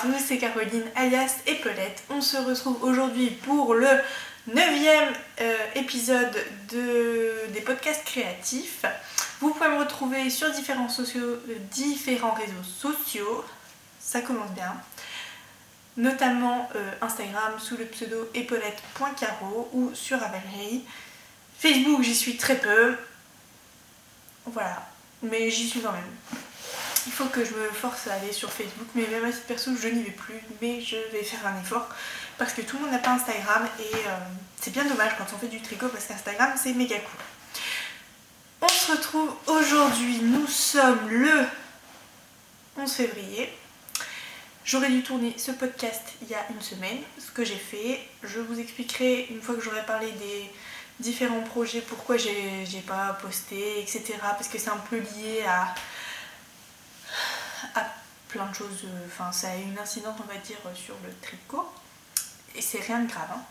tous, c'est Caroline alias Epelette. On se retrouve aujourd'hui pour le 9e épisode des podcasts créatifs. Vous pouvez me retrouver sur différents réseaux sociaux, ça commence bien, notamment Instagram sous le pseudo epelette.caro ou sur Ravelry. Facebook, j'y suis très peu, voilà, mais j'y suis quand même. Il faut que je me force à aller sur Facebook, mais même à titre perso, je n'y vais plus, mais je vais faire un effort parce que tout le monde n'a pas Instagram et c'est bien dommage quand on fait du tricot parce qu'Instagram c'est méga cool. On se retrouve aujourd'hui, nous sommes le 11 février. J'aurais dû tourner ce podcast il y a une semaine, ce que j'ai fait. Je vous expliquerai une fois que j'aurai parlé des différents projets, pourquoi j'ai pas posté, etc. Parce que c'est un peu lié à plein de choses, enfin ça a eu une incidence on va dire sur le tricot et c'est rien de grave hein.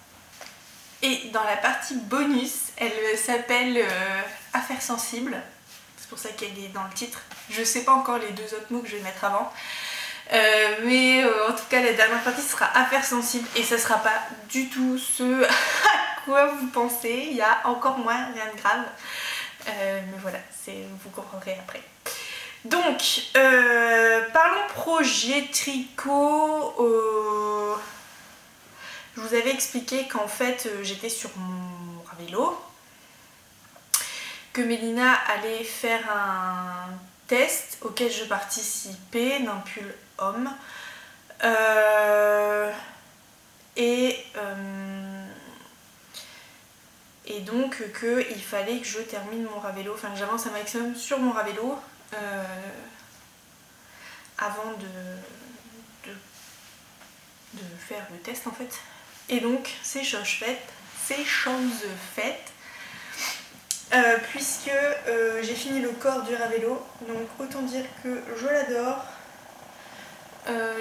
Et dans la partie bonus, elle s'appelle Affaires sensibles, c'est pour ça qu'elle est dans le titre. Je sais pas encore les deux autres mots que je vais mettre avant, mais en tout cas la dernière partie sera Affaires sensibles et ça sera pas du tout ce à quoi vous pensez, il y a encore moins rien de grave, mais voilà, vous comprendrez après. Donc, parlons projet tricot. Je vous avais expliqué qu'en fait j'étais sur mon Ravello, que Mélina allait faire un test auquel je participais d'un pull homme. Et donc qu'il fallait que je termine mon Ravello, enfin que j'avance un maximum sur mon Ravello avant de faire le test en fait. Et donc c'est chose faite, puisque j'ai fini le corps du Ravello, donc autant dire que je l'adore.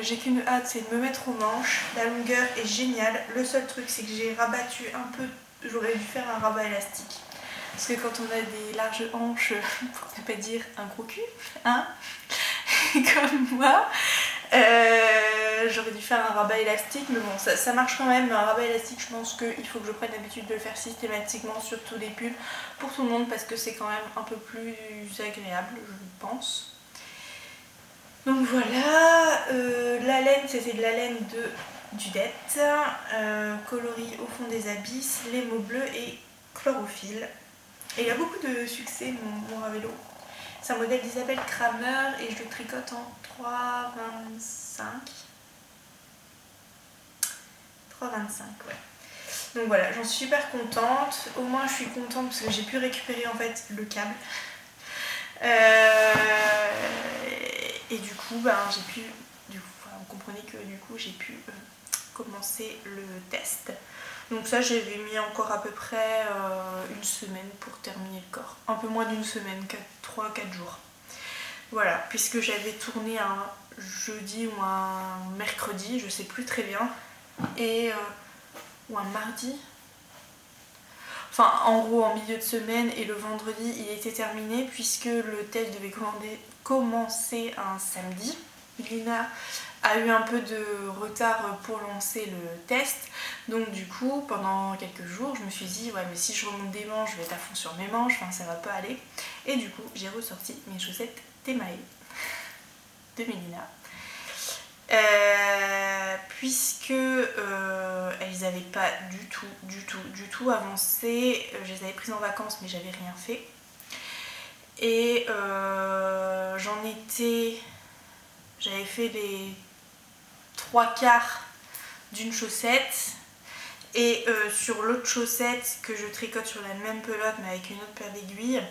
J'ai qu'une hâte, c'est de me mettre aux manches. La longueur est géniale. Le seul truc c'est que j'ai rabattu un peu, j'aurais dû faire un rabat élastique. Parce que quand on a des larges hanches, pour ne pas dire un gros cul, hein, comme moi, j'aurais dû faire un rabat élastique, mais bon, ça marche quand même. Un rabat élastique, je pense qu'il faut que je prenne l'habitude de le faire systématiquement sur tous les pulls, pour tout le monde, parce que c'est quand même un peu plus agréable, je pense. Donc voilà, la laine, c'était de la laine de Dudette, coloris au fond des abysses, les mots bleus et chlorophylle. Et il a beaucoup de succès mon Ravello. C'est un modèle d'Isabelle Kramer et je le tricote en 3,25. 3,25 ouais. Donc voilà, j'en suis super contente. Au moins je suis contente parce que j'ai pu récupérer en fait le câble. Et du coup, vous comprenez que du coup j'ai pu commencer le test. Donc ça j'avais mis encore à peu près une semaine pour terminer le corps. Un peu moins d'une semaine, 3-4 jours. Voilà, puisque j'avais tourné un jeudi ou un mercredi, je sais plus très bien, ou un mardi. Enfin en gros en milieu de semaine, et le vendredi il était terminé puisque le test devait commencer un samedi. Lina a eu un peu de retard pour lancer le test, donc du coup pendant quelques jours je me suis dit ouais mais si je remonte des manches je vais être à fond sur mes manches, enfin ça va pas aller, et du coup j'ai ressorti mes chaussettes Temae de Mélina, puisque elles n'avaient pas du tout avancé. Je les avais prises en vacances mais j'avais rien fait, et j'avais fait les 3/4 d'une chaussette, et sur l'autre chaussette que je tricote sur la même pelote mais avec une autre paire d'aiguilles,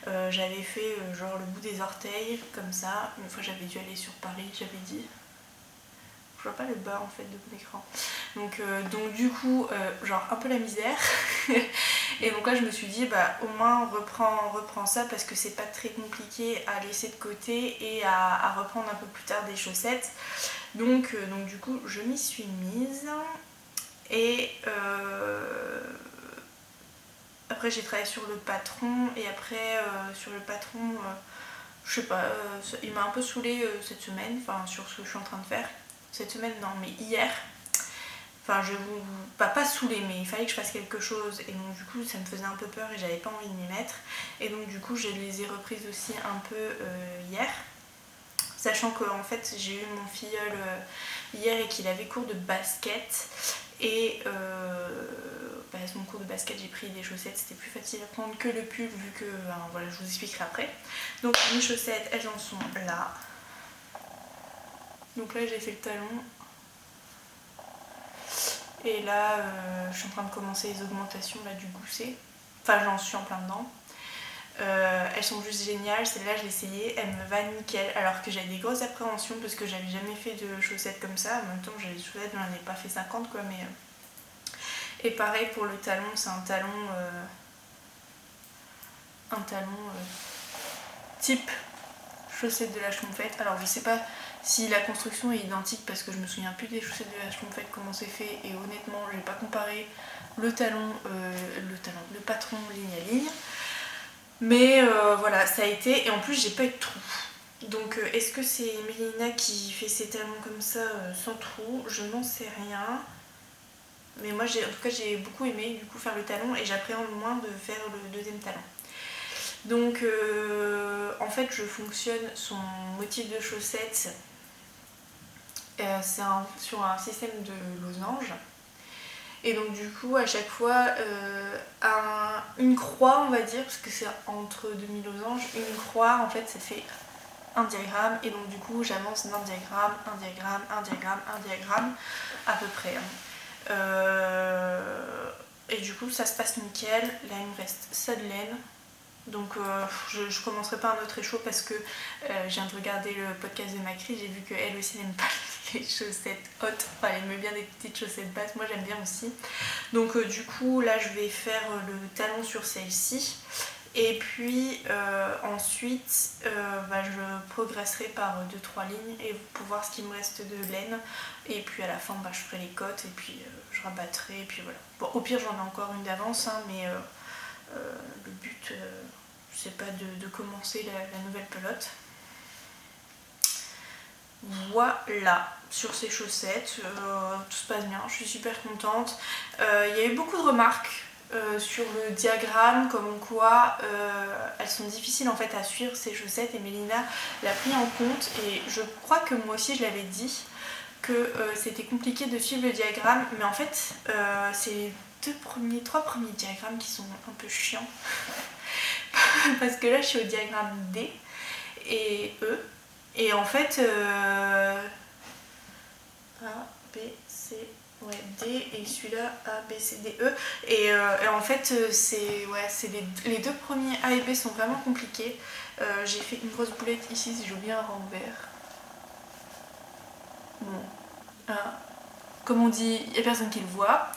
j'avais fait genre le bout des orteils comme ça. Une fois j'avais dû aller sur Paris, j'avais dit, je vois pas le bas en fait de mon écran, donc du coup genre un peu la misère. Et donc là je me suis dit bah au moins reprends ça, parce que c'est pas très compliqué à laisser de côté et à reprendre un peu plus tard des chaussettes. Donc du coup je m'y suis mise, et après j'ai travaillé sur le patron, et après sur le patron je sais pas, il m'a un peu saoulée cette semaine, enfin sur ce que je suis en train de faire. cette semaine non, mais hier, enfin je vous pas saouler, mais il fallait que je fasse quelque chose et donc du coup ça me faisait un peu peur et j'avais pas envie de m'y mettre, et donc du coup je les ai reprises aussi un peu hier, sachant que en fait j'ai eu mon filleul hier et qu'il avait cours de basket, et son cours de basket j'ai pris des chaussettes, c'était plus facile à prendre que le pull vu que voilà, je vous expliquerai après. Donc mes chaussettes elles en sont là, donc là j'ai fait le talon. Et là, je suis en train de commencer les augmentations là, du gousset. Enfin, j'en suis en plein dedans. Elles sont juste géniales. Celle-là, je l'ai essayée. Elle me va nickel. Alors que j'avais des grosses appréhensions parce que j'avais jamais fait de chaussettes comme ça. En même temps, j'avais des chaussettes, j'en ai pas fait 50 quoi. Mais, et pareil pour le talon, c'est un talon type chaussette de la Schmoufette. Alors, je sais pas si la construction est identique parce que je me souviens plus des chaussettes de la Schmoufette, comment c'est fait, et honnêtement je n'ai pas comparé le patron ligne à ligne, mais voilà, ça a été, et en plus j'ai pas eu de trou. Donc est-ce que c'est Mélina qui fait ses talons comme ça sans trou? Je n'en sais rien, mais moi en tout cas j'ai beaucoup aimé du coup faire le talon, et j'appréhende moins de faire le deuxième talon. Donc en fait je fonctionne son motif de chaussette, c'est sur un système de losange, et donc du coup à chaque fois une croix on va dire, parce que c'est entre demi-losanges, une croix en fait ça fait un diagramme, et donc du coup j'avance d'un diagramme, un diagramme, un diagramme, un diagramme à peu près. Et du coup ça se passe nickel. Là il me reste ça de laine. Donc je commencerai pas un autre échaud parce que je viens de regarder le podcast de Macri, j'ai vu qu'elle aussi n'aime pas les chaussettes hautes, enfin elle aime bien des petites chaussettes basses, moi j'aime bien aussi. Donc du coup là je vais faire le talon sur celle-ci, et puis ensuite je progresserai par 2-3 lignes et pour voir ce qu'il me reste de laine, et puis à la fin je ferai les côtes et puis je rabattrai, et puis voilà. Bon, au pire j'en ai encore une d'avance hein, mais le but c'est pas de commencer la nouvelle pelote. Voilà sur ces chaussettes, tout se passe bien, je suis super contente. Il y a eu beaucoup de remarques sur le diagramme, comme quoi elles sont difficiles en fait à suivre ces chaussettes, et Mélina l'a pris en compte, et je crois que moi aussi je l'avais dit que c'était compliqué de suivre le diagramme, mais en fait c'est les 3 premiers diagrammes qui sont un peu chiants parce que là je suis au diagramme D et E, et en fait A, B, C, ouais, D, et celui-là A, B, C, D, E, et en fait c'est les 2 premiers A et B sont vraiment compliqués. J'ai fait une grosse boulette ici, si j'ai oublié un renvers. Bon, comme on dit, il n'y a personne qui le voit.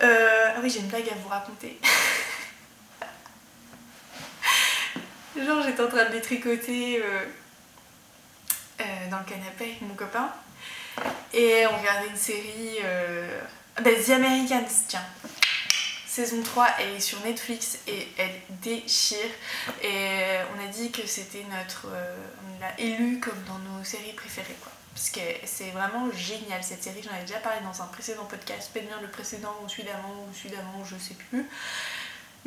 Ah oui, j'ai une blague à vous raconter. Genre j'étais en train de les tricoter dans le canapé avec mon copain, et on regardait une série The Americans, tiens, saison 3, elle est sur Netflix et elle déchire, et on a dit que c'était on l'a élue comme dans nos séries préférées quoi, parce que c'est vraiment génial cette série. J'en avais déjà parlé dans un précédent podcast, peut-être bien le précédent ou celui d'avant, je sais plus.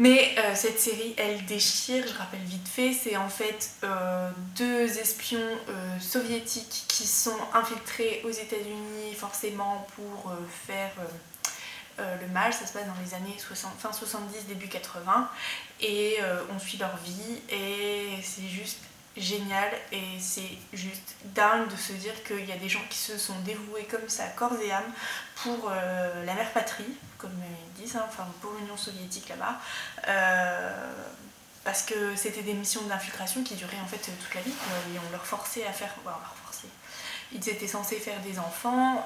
Mais cette série, elle déchire, je rappelle vite fait, c'est en fait 2 espions soviétiques qui sont infiltrés aux États-Unis forcément pour faire le mal. Ça se passe dans les années fin 70, début 80, et on suit leur vie, et c'est juste génial, et c'est juste dingue de se dire qu'il y a des gens qui se sont dévoués comme ça, corps et âme, pour la mère patrie, comme ils disent, hein, enfin pour l'Union soviétique là-bas, parce que c'était des missions d'infiltration qui duraient en fait toute la vie, et on leur forçait à faire, voilà, on leur forçait. Ils étaient censés faire des enfants,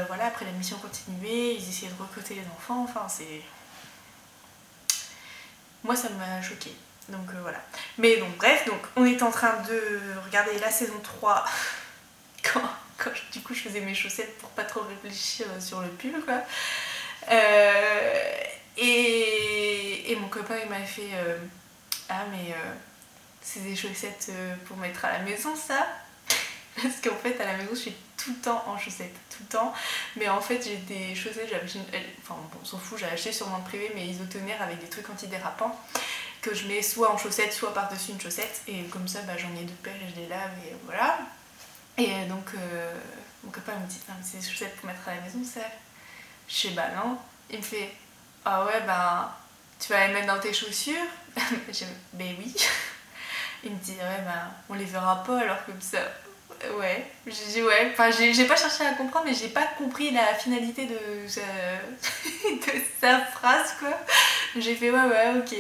voilà, après la mission continuait, ils essayaient de recruter les enfants, enfin c'est... Moi ça m'a choquée. Donc voilà. Mais donc bref, donc on est en train de regarder la saison 3 quand du coup je faisais mes chaussettes pour pas trop réfléchir sur le pull quoi. Et mon copain il m'a fait ah mais c'est des chaussettes pour mettre à la maison ça. Parce qu'en fait à la maison je fais tout le temps en chaussettes, tout le temps. Mais en fait j'ai des chaussettes, enfin bon, on s'en fout, j'ai acheté sur vente privée mais isotonaires avec des trucs antidérapants que je mets soit en chaussettes soit par-dessus une chaussette, et comme ça j'en ai 2 paires et je les lave et voilà. Et donc mon copain me dit non mais c'est des chaussettes pour mettre à la maison ça. Je sais bah non. Il me fait ah ouais bah tu vas les mettre dans tes chaussures. J'ai ben oui. Il me dit ouais bah on les verra pas alors comme ça. Ouais, j'ai dit ouais, enfin j'ai pas cherché à comprendre mais j'ai pas compris la finalité de sa phrase quoi. J'ai fait ouais ok.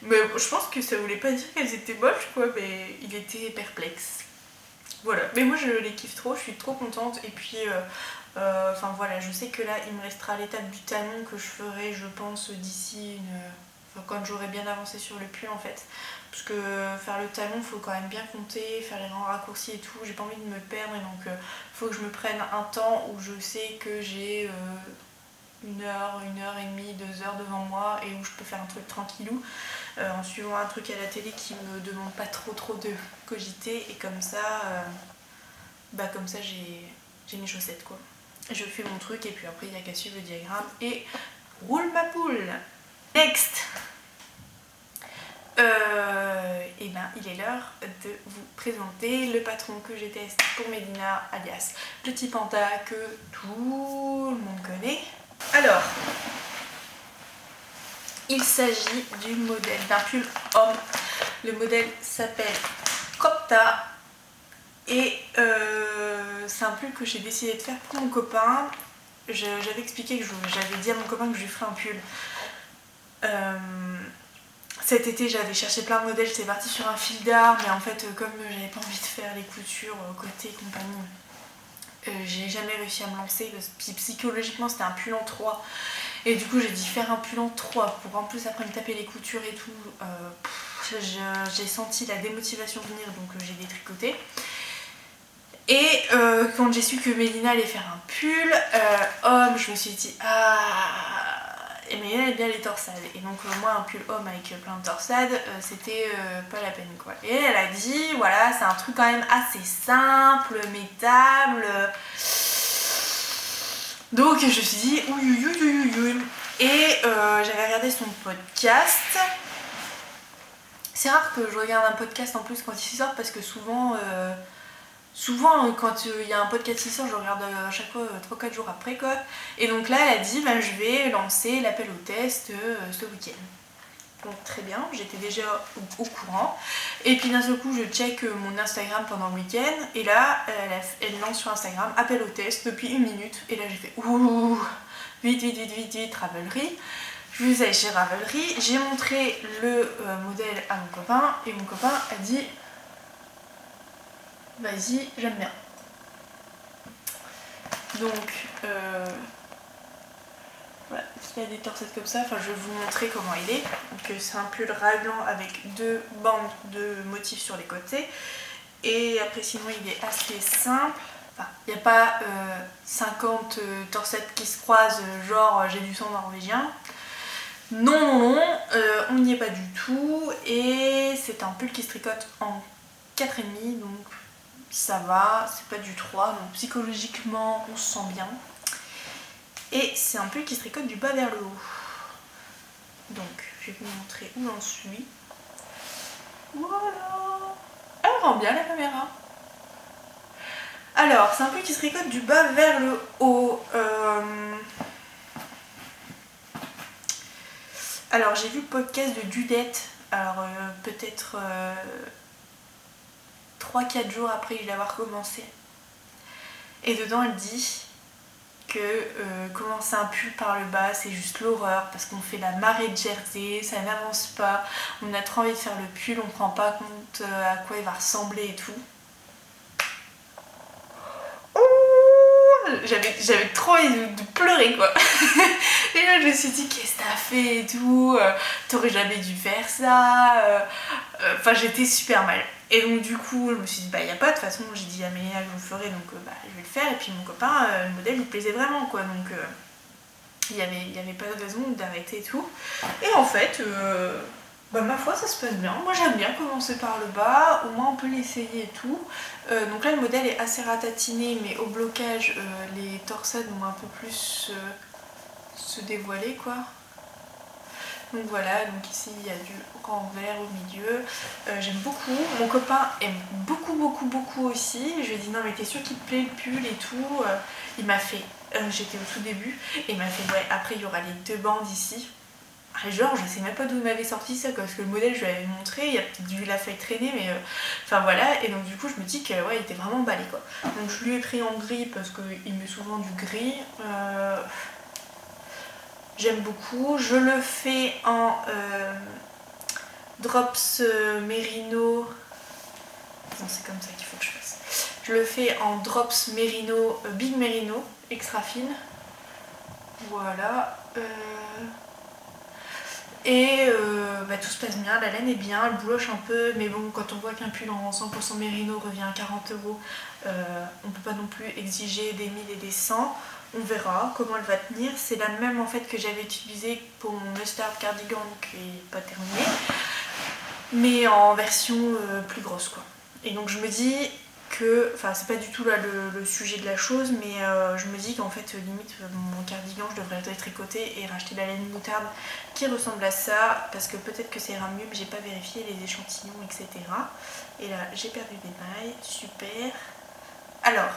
Mais je pense que ça voulait pas dire qu'elles étaient moches quoi, mais il était perplexe. Voilà, mais moi je les kiffe trop, je suis trop contente et puis enfin voilà, je sais que là il me restera l'étape du talon que je ferai je pense d'ici quand j'aurai bien avancé sur le pull en fait. Parce que faire le talon, faut quand même bien compter, faire les rangs raccourcis et tout, j'ai pas envie de me perdre et donc faut que je me prenne un temps où je sais que j'ai 1 heure et demie, 2 heures devant moi et où je peux faire un truc tranquillou en suivant un truc à la télé qui me demande pas trop de cogiter et comme ça j'ai mes chaussettes quoi. Je fais mon truc et puis après il n'y a qu'à suivre le diagramme et roule ma poule. Next. Et ben il est l'heure de vous présenter le patron que j'ai testé pour Mélina, alias le petit panda que tout le monde connaît. Alors, il s'agit du modèle d'un pull homme. Le modèle s'appelle Copta et c'est un pull que j'ai décidé de faire pour mon copain. J'avais expliqué que j'avais dit à mon copain que je lui ferais un pull. Cet été j'avais cherché plein de modèles, j'étais partie sur un fil d'art, mais en fait comme j'avais pas envie de faire les coutures côté compagnie, j'ai jamais réussi à me lancer, parce que psychologiquement c'était un pull en 3 et du coup j'ai dit faire un pull en 3 pour en plus après me taper les coutures et tout, j'ai senti la démotivation venir donc j'ai détricoté. Et quand j'ai su que Mélina allait faire un pull homme, je me suis dit et Mélina aime bien les torsades et donc moi un pull homme avec plein de torsades c'était pas la peine quoi. Et elle a dit voilà c'est un truc quand même assez simple, mettable. Donc je me suis dit ouïouïouïouïouï. Et j'avais regardé son podcast. C'est rare que je regarde un podcast en plus quand il sort parce que souvent quand il y a un podcast qui sort je regarde à chaque fois 3-4 jours après quoi. Et donc là elle a dit je vais lancer l'appel au test ce week-end. Donc très bien, j'étais déjà au courant. Et puis d'un seul coup je check mon Instagram pendant le week-end et là elle lance sur Instagram appel au test depuis 1 minute. Et là j'ai fait ouh vite Ravelry. Je suis allée chez Ravelry, j'ai montré le modèle à mon copain et mon copain a dit vas-y, j'aime bien. Donc, voilà, il y a des torsettes comme ça, enfin je vais vous montrer comment il est. Donc c'est un pull raglan avec 2 bandes de motifs sur les côtés. Et après sinon il est assez simple. Enfin, il n'y a pas 50 torsettes qui se croisent, genre j'ai du sang norvégien. Non, on n'y est pas du tout. Et c'est un pull qui se tricote en 4,5, donc ça va, c'est pas du 3, donc psychologiquement on se sent bien. Et c'est un pull qui se tricote du bas vers le haut. Donc je vais vous montrer où j'en suis. Voilà. Elle rend bien la caméra. Alors c'est un pull qui se tricote du bas vers le haut. Alors j'ai vu le podcast de Dudette, alors peut-être 3-4 jours après l'avoir commencé. Et dedans elle dit que commencer un pull par le bas c'est juste l'horreur parce qu'on fait la marée de jersey, ça n'avance pas, on a trop envie de faire le pull, on prend pas compte à quoi il va ressembler et tout. J'avais trop envie de pleurer quoi. Et là je me suis dit qu'est-ce que t'as fait et tout, t'aurais jamais dû faire ça. Enfin j'étais super mal. Et donc du coup je me suis dit bah y a pas, de toute façon j'ai dit à Mélina que je le ferai donc je vais le faire. Et puis mon copain le modèle lui plaisait vraiment quoi, donc il y avait pas de raison d'arrêter et tout. Et en fait Bah ma foi ça se passe bien, moi j'aime bien commencer par le bas, au moins on peut l'essayer et tout. Donc là le modèle est assez ratatiné mais au blocage les torsades vont un peu plus se dévoiler quoi. Donc voilà, donc ici il y a du renvers au milieu, j'aime beaucoup, mon copain aime beaucoup aussi, je lui ai dit non mais t'es sûr qu'il te plaît le pull et tout, il m'a fait, j'étais au tout début, et il m'a fait ouais après il y aura les deux bandes ici. Genre je sais même pas d'où il m'avait sorti ça quoi, parce que le modèle je lui avais montré, il a peut-être dû la faire traîner mais enfin voilà, et donc du coup je me dis que ouais il était vraiment emballé quoi. Donc je lui ai pris en gris parce qu'il met souvent du gris, j'aime beaucoup, je le fais en drops Merino, non c'est comme ça qu'il faut que je fasse, je le fais en drops Merino, Big Merino, extra fine, voilà. Et bah, tout se passe bien, la laine est bien, elle bouloche un peu, mais bon, quand on voit qu'un pull en 100% mérino revient à 40€, on peut pas non plus exiger des 1000 et des 100. On verra comment elle va tenir. C'est la même en fait que j'avais utilisée pour mon mustard cardigan qui est pas terminé, mais en version plus grosse quoi. Et donc je me dis que, enfin c'est pas du tout là le sujet de la chose, mais je me dis qu'en fait limite mon cardigan je devrais le tricoter et racheter de la laine moutarde qui ressemble à ça, parce que peut-être que ça ira mieux mais j'ai pas vérifié les échantillons etc. Et là j'ai perdu des mailles, super. Alors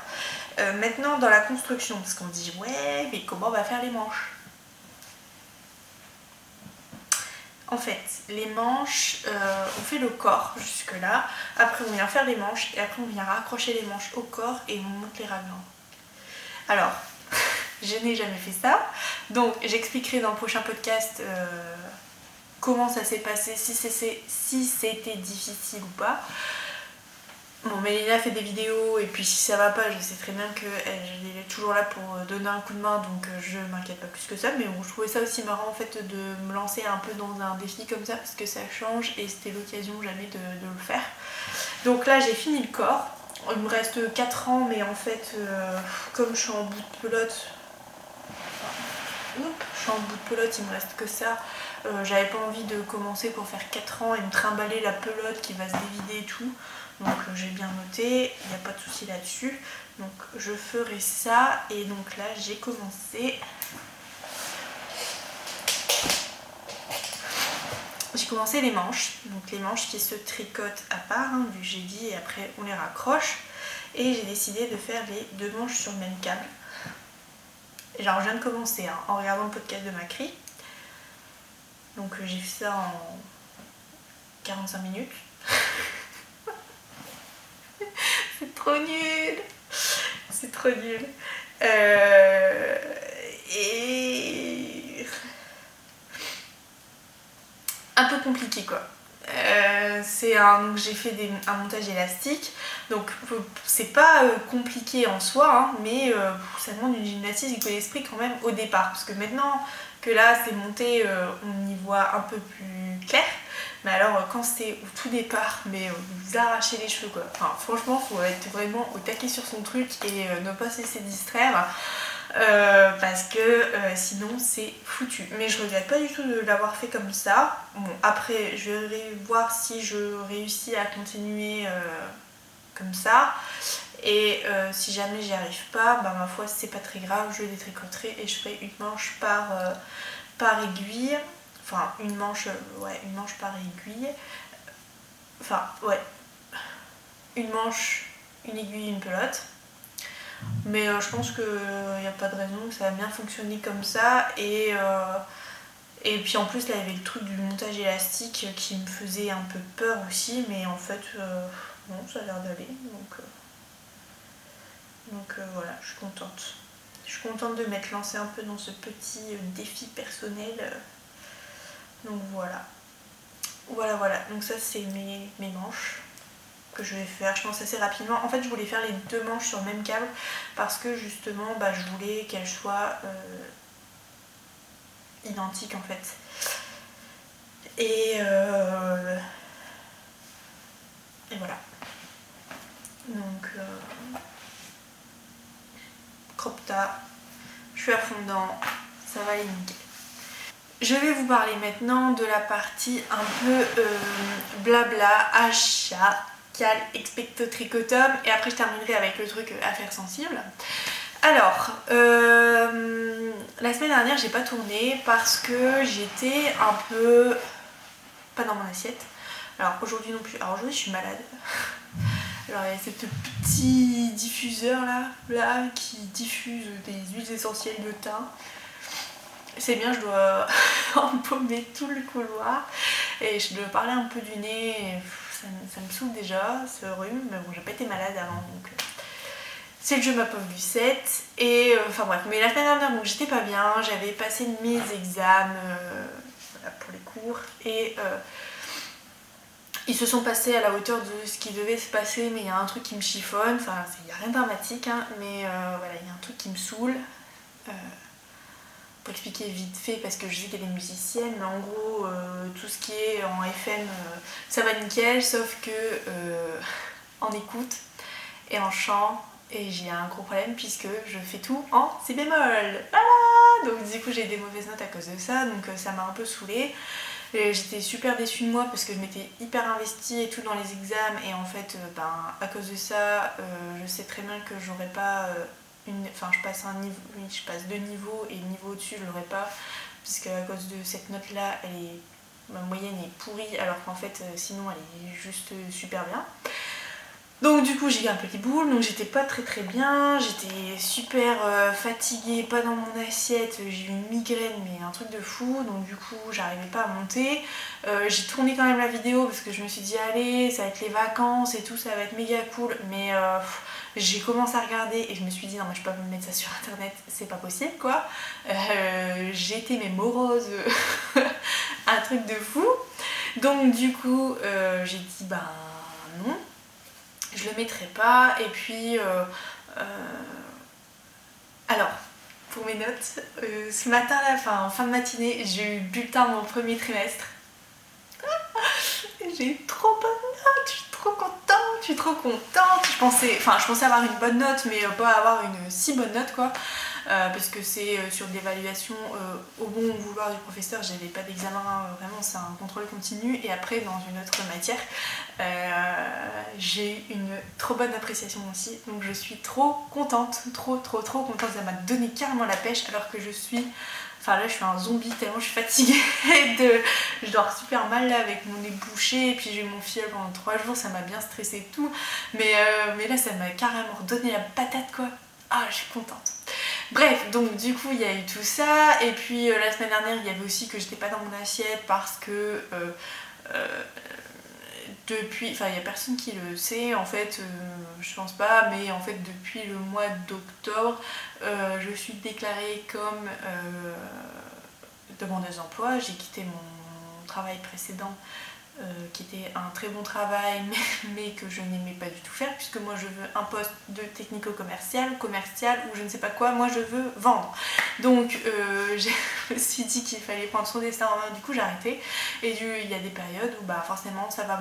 maintenant dans la construction, parce qu'on dit ouais mais comment on va faire les manches? En fait, les manches, on fait le corps jusque là, après on vient faire les manches et après on vient raccrocher les manches au corps et on monte les raglans. Alors, je n'ai jamais fait ça, donc j'expliquerai dans le prochain podcast comment ça s'est passé, si c'était difficile ou pas. Bon, Mélina fait des vidéos et puis si ça va pas, je sais très bien qu'elle est toujours là pour donner un coup de main, donc je m'inquiète pas plus que ça. Mais bon, je trouvais ça aussi marrant en fait de me lancer un peu dans un défi comme ça parce que ça change et c'était l'occasion jamais de le faire. Donc là j'ai fini le corps, il me reste 4 ans mais en fait comme je suis en bout de pelote, il me reste que ça. J'avais pas envie de commencer pour faire 4 ans et me trimballer la pelote qui va se dévider et tout. Donc j'ai bien noté, il n'y a pas de souci là-dessus. Donc je ferai ça et donc là j'ai commencé. J'ai commencé les manches, donc les manches qui se tricotent à part, hein, vu que j'ai dit, et après on les raccroche. Et j'ai décidé de faire les deux manches sur le même câble. Genre je viens de commencer hein, en regardant le podcast de Macri. Donc j'ai fait ça en 45 minutes. C'est trop nul. C'est trop nul. Et un peu compliqué quoi. Donc j'ai fait un montage élastique, donc c'est pas compliqué en soi, hein, mais ça demande une gymnastique de l'esprit quand même au départ, parce que maintenant que là c'est monté, on y voit un peu plus clair, mais alors quand c'était au tout départ, mais vous arrachez les cheveux quoi. Enfin franchement faut être vraiment au taquet sur son truc et ne pas se laisser distraire. Parce que sinon c'est foutu. Mais je regrette pas du tout de l'avoir fait comme ça. Bon, après je vais voir si je réussis à continuer comme ça. Et si jamais j'y arrive pas, bah ma foi c'est pas très grave, je détricoterai et je ferai une manche par aiguille. Enfin une manche par aiguille. Enfin ouais. Une manche, une aiguille, une pelote. Mais je pense qu'il n'y a pas de raison que ça va bien fonctionner comme ça. Et puis en plus, là, il y avait le truc du montage élastique qui me faisait un peu peur aussi. Mais en fait, non, ça a l'air d'aller. Donc voilà, je suis contente. Je suis contente de m'être lancée un peu dans ce petit défi personnel. Donc voilà. Voilà. Donc ça, c'est mes manches que je vais faire, je pense assez rapidement. En fait je voulais faire les deux manches sur le même câble parce que justement bah, je voulais qu'elles soient identiques en fait. Et voilà. Donc crop top, je suis à fond dedans, ça va aller nickel. je vais vous parler maintenant de la partie un peu blabla, achat, cal, expecto tricotum, et après je terminerai avec le truc affaires sensibles. Alors, la semaine dernière j'ai pas tourné parce que j'étais un peu pas dans mon assiette. Alors aujourd'hui non plus, alors aujourd'hui je suis malade. Alors il y a ce petit diffuseur là qui diffuse des huiles essentielles de thym. C'est bien, je dois embaumer tout le couloir et je dois parler un peu du nez. Ça me saoule déjà ce rhume, mais bon j'ai pas été malade avant donc c'est le jeu ma pauvre Lucette. Et enfin bref, mais la semaine dernière donc j'étais pas bien, j'avais passé mes examens pour les cours et ils se sont passés à la hauteur de ce qui devait se passer, mais il y a un truc qui me chiffonne, enfin il n'y a rien de dramatique hein, mais voilà, il y a un truc qui me saoule. Pour expliquer vite fait, parce que je sais qu'elle est musicienne, mais en gros tout ce qui est en FM ça va nickel, sauf que en écoute et en chant, et j'ai un gros problème puisque je fais tout en si bémol. Voilà. Donc du coup j'ai des mauvaises notes à cause de ça, donc ça m'a un peu saoulée. J'étais super déçue de moi parce que je m'étais hyper investie et tout dans les examens, et en fait à cause de ça je sais très bien que j'aurais pas enfin je passe un niveau, oui, je passe 2 niveaux, et le niveau au-dessus je l'aurais pas puisque à cause de cette note là ma moyenne est pourrie, alors qu'en fait sinon elle est juste super bien. Donc du coup j'ai eu un petit boule, donc j'étais pas très bien, j'étais super fatiguée, pas dans mon assiette, j'ai eu une migraine mais un truc de fou, donc du coup j'arrivais pas à monter. J'ai tourné quand même la vidéo parce que je me suis dit allez ça va être les vacances et tout, ça va être méga cool, mais j'ai commencé à regarder et je me suis dit non mais je peux pas me mettre ça sur internet, c'est pas possible quoi. J'ai été mais morose, un truc de fou. Donc du coup j'ai dit bah non, je le mettrai pas. Et puis alors pour mes notes, ce matin là, enfin en fin de matinée, j'ai eu le bulletin de mon premier trimestre. J'ai eu trop bonne note, je suis trop contente, je pensais avoir une bonne note mais pas avoir une si bonne note quoi. Parce que c'est sur de l'évaluation au bon vouloir du professeur, j'avais pas d'examen, vraiment c'est un contrôle continu, et après dans une autre matière j'ai eu une trop bonne appréciation aussi, donc je suis trop contente, trop contente, ça m'a donné carrément la pêche alors que je suis... Enfin là je suis un zombie tellement je suis fatiguée, je dors super mal là avec mon nez bouché, et puis j'ai eu mon fiole pendant 3 jours, ça m'a bien stressée et tout, mais là ça m'a carrément redonné la patate quoi. Ah je suis contente. Bref, donc du coup il y a eu tout ça, et puis la semaine dernière il y avait aussi que j'étais pas dans mon assiette parce que depuis, enfin il y a personne qui le sait en fait, je pense pas, mais en fait depuis le mois d'octobre je suis déclarée comme demandeuse d'emploi. J'ai quitté mon travail précédent qui était un très bon travail mais que je n'aimais pas du tout faire, puisque moi je veux un poste de technico-commercial, ou je ne sais pas quoi, moi je veux vendre. Donc je me suis dit qu'il fallait prendre son destin en main, du coup j'ai arrêté. Et il y a des périodes où bah forcément ça va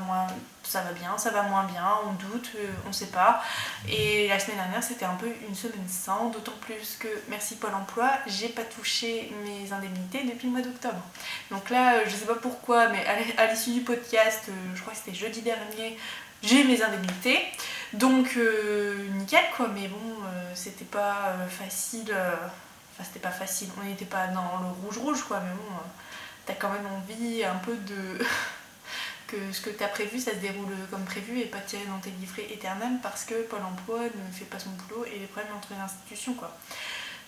bien, ça va moins bien, on doute, on sait pas. Et la semaine dernière c'était un peu une semaine sans, d'autant plus que, merci Pôle emploi, j'ai pas touché mes indemnités depuis le mois d'octobre. Donc là je sais pas pourquoi, mais à l'issue du podcast, je crois que c'était jeudi dernier, j'ai eu mes indemnités, donc nickel quoi. Mais bon c'était pas facile, enfin c'était pas facile, on n'était pas dans le rouge quoi, mais bon t'as quand même envie un peu de que ce que t'as prévu ça se déroule comme prévu, et pas tirer dans tes livrets éternels parce que Pôle emploi ne fait pas son boulot et les problèmes entre les institutions quoi.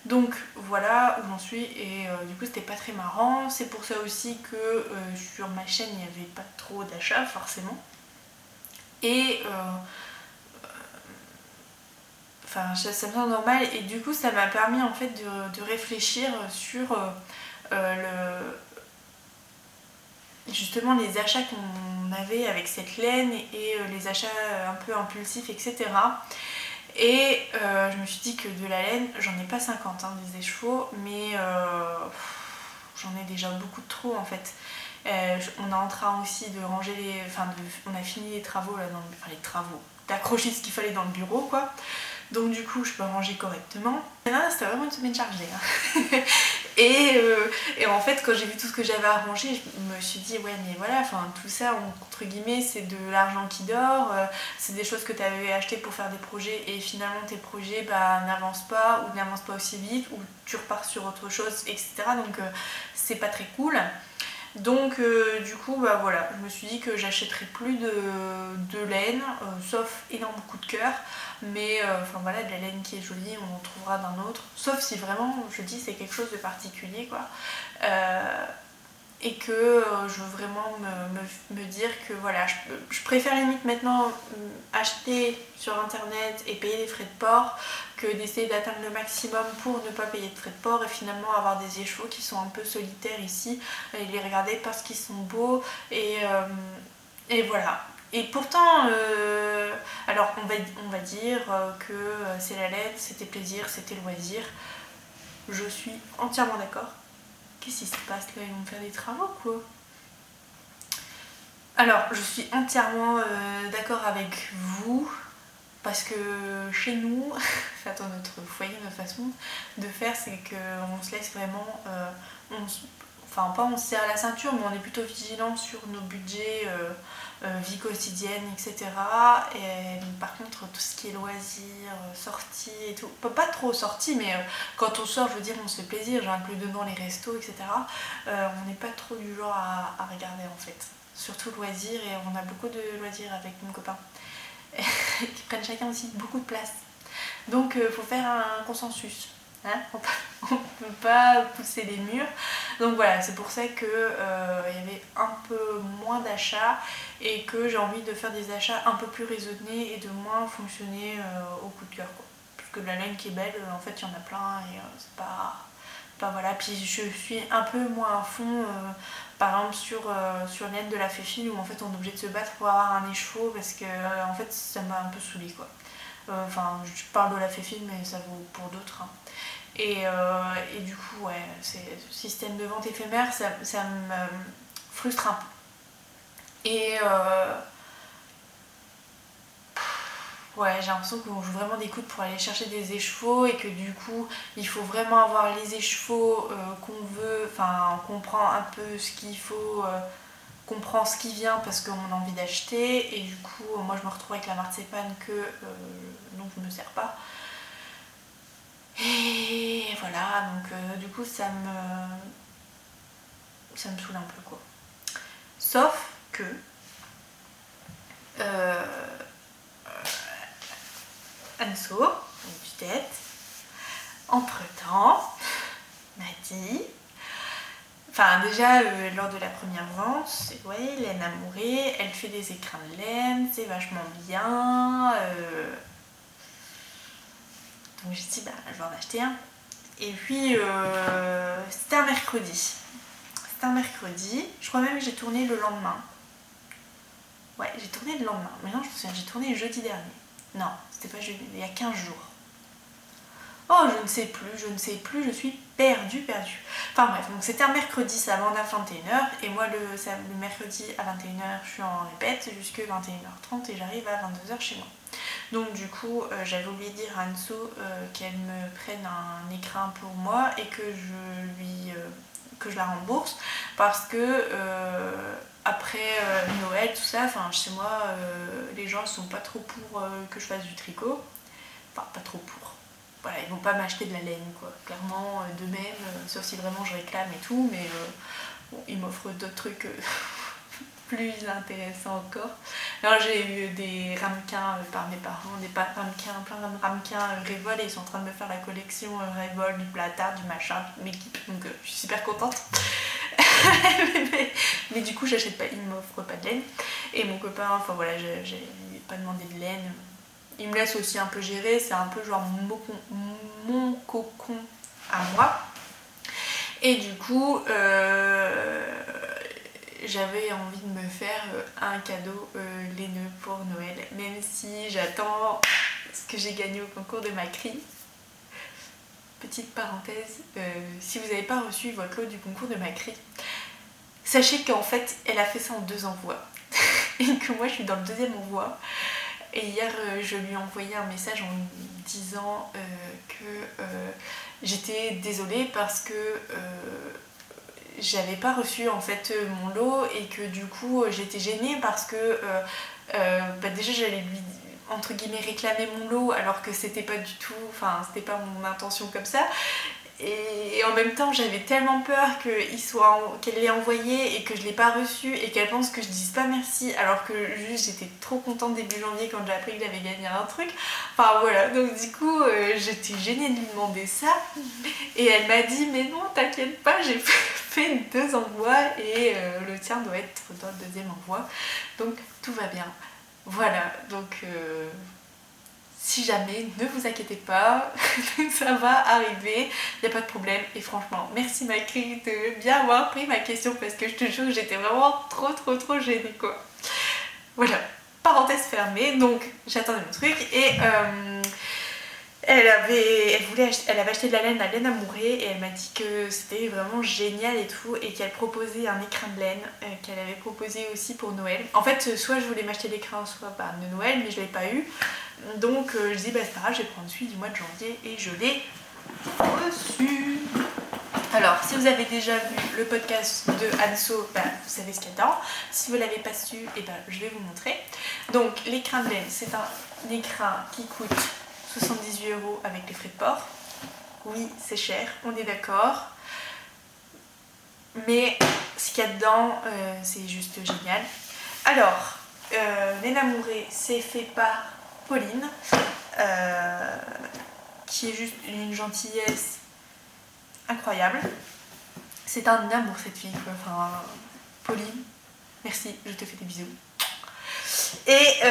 Donc voilà où j'en suis, et du coup c'était pas très marrant. C'est pour ça aussi que sur ma chaîne il n'y avait pas trop d'achats forcément, et enfin ça me semble normal, et du coup ça m'a permis en fait de réfléchir sur justement les achats qu'on avait avec cette laine, et les achats un peu impulsifs etc. Et je me suis dit que de la laine, j'en ai pas 50 hein, des écheveaux, mais j'en ai déjà beaucoup de trop en fait. On est en train aussi de ranger les... Enfin, on a fini les travaux là, enfin les travaux, d'accrocher ce qu'il fallait dans le bureau quoi. Donc du coup je peux ranger correctement. C'était vraiment une semaine chargée hein. Et en fait, quand j'ai vu tout ce que j'avais arrangé, je me suis dit, ouais, mais voilà, enfin, tout ça, entre guillemets, c'est de l'argent qui dort, c'est des choses que tu avais achetées pour faire des projets, et finalement, tes projets n'avancent pas, ou n'avancent pas aussi vite, ou tu repars sur autre chose, etc. Donc, c'est pas très cool. Donc du coup voilà, je me suis dit que j'achèterais plus de laine, sauf énorme coup de cœur, mais enfin voilà, de la laine qui est jolie, on en trouvera d'un autre, sauf si vraiment je dis c'est quelque chose de particulier quoi. Et que je veux vraiment me dire que voilà, je préfère limite maintenant acheter sur internet et payer des frais de port que d'essayer d'atteindre le maximum pour ne pas payer de frais de port et finalement avoir des écheveaux qui sont un peu solitaires ici et les regarder parce qu'ils sont beaux et voilà. Et pourtant, alors on va dire que c'est la laine, c'était plaisir, c'était loisir. Je suis entièrement d'accord. Qu'est-ce qui se passe là? Ils vont me faire des travaux quoi. Alors, je suis entièrement d'accord avec vous parce que chez nous, enfin dans notre foyer, notre façon de faire, c'est qu'on se laisse vraiment, enfin pas on se serre la ceinture, mais on est plutôt vigilant sur nos budgets, vie quotidienne, etc. Et par contre, tout ce qui est loisirs, sorties et tout, pas trop sorties, mais quand on sort, je veux dire, on se fait plaisir, j'inclus dedans les restos, etc. On n'est pas trop du genre à regarder en fait. Surtout loisirs, et on a beaucoup de loisirs avec mon copain qui prennent chacun aussi beaucoup de place. Donc faut faire un consensus. Hein, on peut pas pousser les murs. Donc voilà, c'est pour ça que y avait un peu moins d'achats et que j'ai envie de faire des achats un peu plus raisonnés et de moins fonctionner au coup de cœur quoi. Parce que la laine qui est belle, en fait il y en a plein et c'est pas voilà. Puis je suis un peu moins à fond par exemple sur l'aine de la Féfine où en fait on est obligé de se battre pour avoir un écheveau parce que en fait ça m'a un peu saoulée quoi. Enfin je parle de la Féfine mais ça vaut pour d'autres hein. Et du coup ouais, ce système de vente éphémère ça me frustre un peu. Et ouais, j'ai l'impression qu'on joue vraiment des coudes pour aller chercher des écheveaux et que du coup il faut vraiment avoir les écheveaux qu'on veut, enfin on comprend un peu ce qu'il faut, comprend ce qui vient parce qu'on a envie d'acheter et du coup moi je me retrouve avec la marzipan que donc je me sers pas. Et voilà, donc du coup ça me saoule un peu quoi. Sauf que Anso, une tête, entre-temps, m'a dit, enfin déjà lors de la première vente, c'est ouais, laine amourée, elle fait des écrins de laine, c'est vachement bien. Donc j'ai dit bah je vais en acheter un. Et puis c'était un mercredi. Je crois même que j'ai tourné le lendemain. Ouais, j'ai tourné le lendemain. Mais non, je me souviens, j'ai tourné jeudi dernier. Non, c'était pas jeudi, il y a 15 jours. Oh, je ne sais plus, je suis perdue. Enfin bref, donc c'était un mercredi, ça vend à 21h, et moi le mercredi à 21h, je suis en répète jusqu'à 21h30 et j'arrive à 22h chez moi. Donc du coup, j'avais oublié de dire à Anso qu'elle me prenne un écrin pour moi et que je la rembourse parce que après Noël, tout ça, enfin chez moi, les gens sont pas trop pour que je fasse du tricot. Enfin, pas trop pour. Voilà, ils vont pas m'acheter de la laine, quoi. Clairement, de même, sauf si vraiment je réclame et tout, mais bon, ils m'offrent d'autres trucs plus intéressants encore. Alors j'ai eu des ramequins par mes parents, plein de ramequins Revol, et ils sont en train de me faire la collection Revol, du Plata, du machin, toute l'équipe, donc je suis super contente. mais du coup j'achète pas, ils m'offrent pas de laine. Et mon copain, enfin voilà, j'ai pas demandé de laine. Il me laisse aussi un peu gérer, c'est un peu genre mon cocon à moi. Et du coup, j'avais envie de me faire un cadeau laineux pour Noël, même si j'attends ce que j'ai gagné au concours de Macri. Petite parenthèse, si vous n'avez pas reçu votre lot du concours de Macri, sachez qu'en fait, elle a fait ça en 2 envois. Et que moi, je suis dans le 2e envoi. Et hier, je lui ai envoyé un message en disant que j'étais désolée parce que j'avais pas reçu en fait mon lot et que du coup j'étais gênée parce que déjà j'allais lui entre guillemets réclamer mon lot alors que c'était pas du tout, enfin c'était pas mon intention comme ça. Et en même temps, j'avais tellement peur qu'elle l'ait envoyé et que je l'ai pas reçu et qu'elle pense que je dise pas merci alors que juste j'étais trop contente début janvier quand j'ai appris que j'avais gagné un truc. Enfin voilà, donc du coup j'étais gênée de lui demander ça et elle m'a dit mais non t'inquiète pas, j'ai fait 2 envois et le tien doit être dans le 2e envoi, donc tout va bien. Voilà, donc si jamais, ne vous inquiétez pas, ça va arriver, il n'y a pas de problème. Et franchement, merci Macri de bien avoir pris ma question parce que je te jure que j'étais vraiment trop gênée quoi. Voilà, parenthèse fermée, donc j'attendais mon truc et elle avait acheté de la laine à Laine Amourée et elle m'a dit que c'était vraiment génial et tout et qu'elle proposait un écrin de laine qu'elle avait proposé aussi pour Noël. En fait, soit je voulais m'acheter l'écrin, soit de Noël, mais je l'avais pas eu. Donc je dis bah c'est pas grave, je vais prendre celui du mois de janvier et je l'ai reçu. Alors, si vous avez déjà vu le podcast de Anso, bah, vous savez ce qu'il y a dedans. Si vous ne l'avez pas su, eh ben, je vais vous montrer. Donc, l'écrin de laine, c'est un écrin qui coûte 78 € avec les frais de port. Oui, c'est cher, on est d'accord. Mais ce qu'il y a dedans, c'est juste génial. Alors, Laine Amourée, c'est fait par Pauline, qui est juste une gentillesse incroyable. C'est un amour cette fille quoi. Enfin, Pauline, merci, je te fais des bisous. Et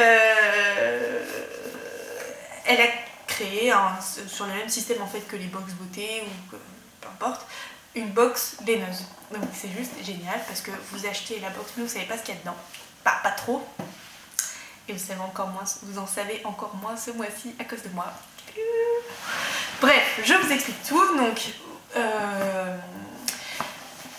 elle a créé sur le même système en fait que les box beauté ou peu importe, une box laineuse. Donc c'est juste génial parce que vous achetez la box mais vous savez pas ce qu'il y a dedans. Pas trop. Et vous en savez encore moins ce mois-ci à cause de moi. Bref, je vous explique tout. Donc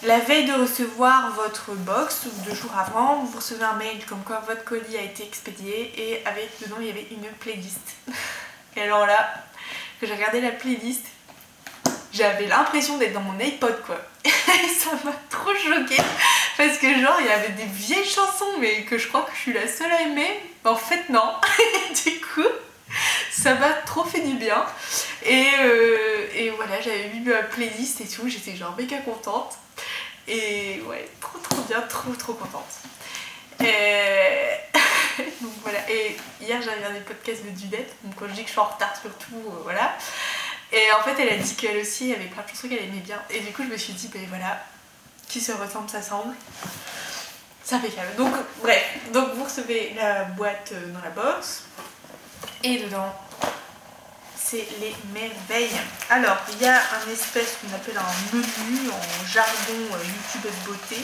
la veille de recevoir votre box, ou 2 jours avant, vous recevez un mail comme quoi votre colis a été expédié et dedans il y avait une playlist. Et alors là, que j'ai regardé la playlist, j'avais l'impression d'être dans mon iPod quoi. Et ça m'a trop choquée parce que genre il y avait des vieilles chansons mais que je crois que je suis la seule à aimer. En fait non. Du coup, ça m'a trop fait du bien. Et voilà, j'avais mis ma playlist et tout, j'étais genre méga contente. Et ouais, trop bien, trop contente. Donc voilà, et hier j'ai regardé le podcast de Dudette, donc quand je dis que je suis en retard sur tout, voilà. Et en fait elle a dit qu'elle aussi il y avait plein de chansons qu'elle aimait bien. Et du coup je me suis dit, ben voilà, qui se ressemble s'assemble. C'est impeccable. Donc bref, donc vous recevez la boîte dans la box. Et dedans, c'est les merveilles. Alors, il y a un espèce qu'on appelle un menu en jargon youtubeuse beauté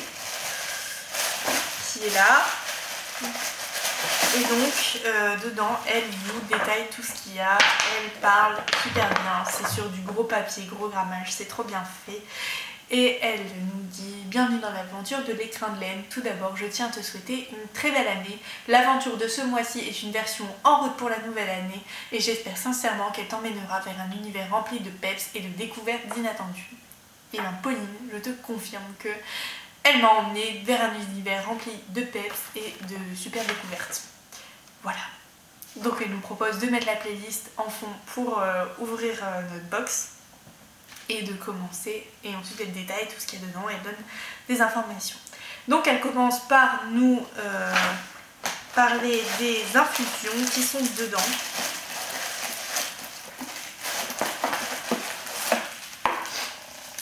qui est là. Et donc, dedans, elle vous détaille tout ce qu'il y a. Elle parle super bien. C'est sur du gros papier, gros grammage. C'est trop bien fait. Et elle nous dit « Bienvenue dans l'aventure de l'écrin de laine. Tout d'abord, je tiens à te souhaiter une très belle année. L'aventure de ce mois-ci est une version en route pour la nouvelle année et j'espère sincèrement qu'elle t'emmènera vers un univers rempli de peps et de découvertes inattendues. » Et bien Pauline, je te confirme que elle m'a emmenée vers un univers rempli de peps et de super découvertes. Voilà. Donc elle nous propose de mettre la playlist en fond pour ouvrir notre box. Et de commencer, et ensuite elle détaille tout ce qu'il y a dedans, elle donne des informations. Donc elle commence par nous parler des infusions qui sont dedans.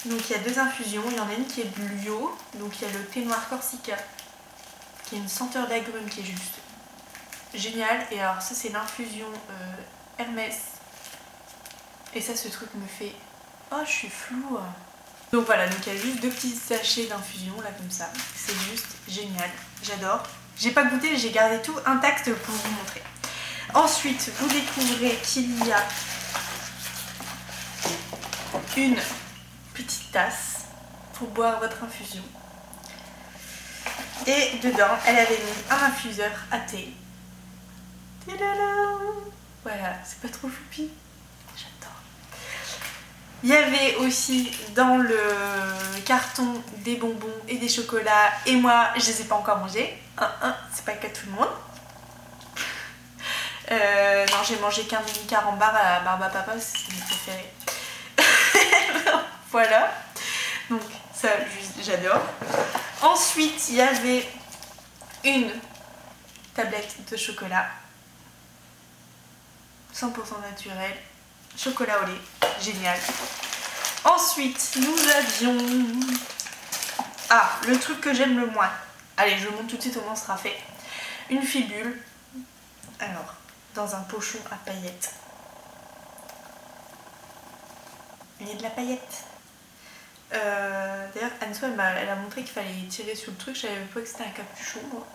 Donc il y a 2 infusions, il y en a une qui est bio, donc il y a le thé noir Corsica, qui a une senteur d'agrumes qui est juste géniale. Et alors ça c'est l'infusion Hermès, et ça ce truc me fait... Oh, je suis floue. Donc voilà, donc il y a juste 2 petits sachets d'infusion là comme ça. C'est juste génial, j'adore. J'ai pas goûté, j'ai gardé tout intact pour vous montrer. Ensuite, vous découvrez qu'il y a une petite tasse pour boire votre infusion. Et dedans, elle avait mis un infuseur à thé Voilà, c'est pas trop choupi. J'adore. Il y avait aussi dans le carton des bonbons et des chocolats. Et moi, je les ai pas encore mangés. C'est pas le cas de tout le monde. Non, j'ai mangé qu'un mini carambar à la barbe à papa, c'est mes préférés. Voilà. Donc ça, j'adore. Ensuite, il y avait une tablette de chocolat 100% naturel, chocolat au lait, génial. Ensuite, nous avions... Ah, le truc que j'aime le moins. Allez, je vous montre tout de suite comment ce sera fait. Une fibule. Alors, dans un pochon à paillettes. Il y a de la paillette. D'ailleurs, Anso, elle a montré qu'il fallait tirer sur le truc. Je savais pas que c'était un capuchon, moi.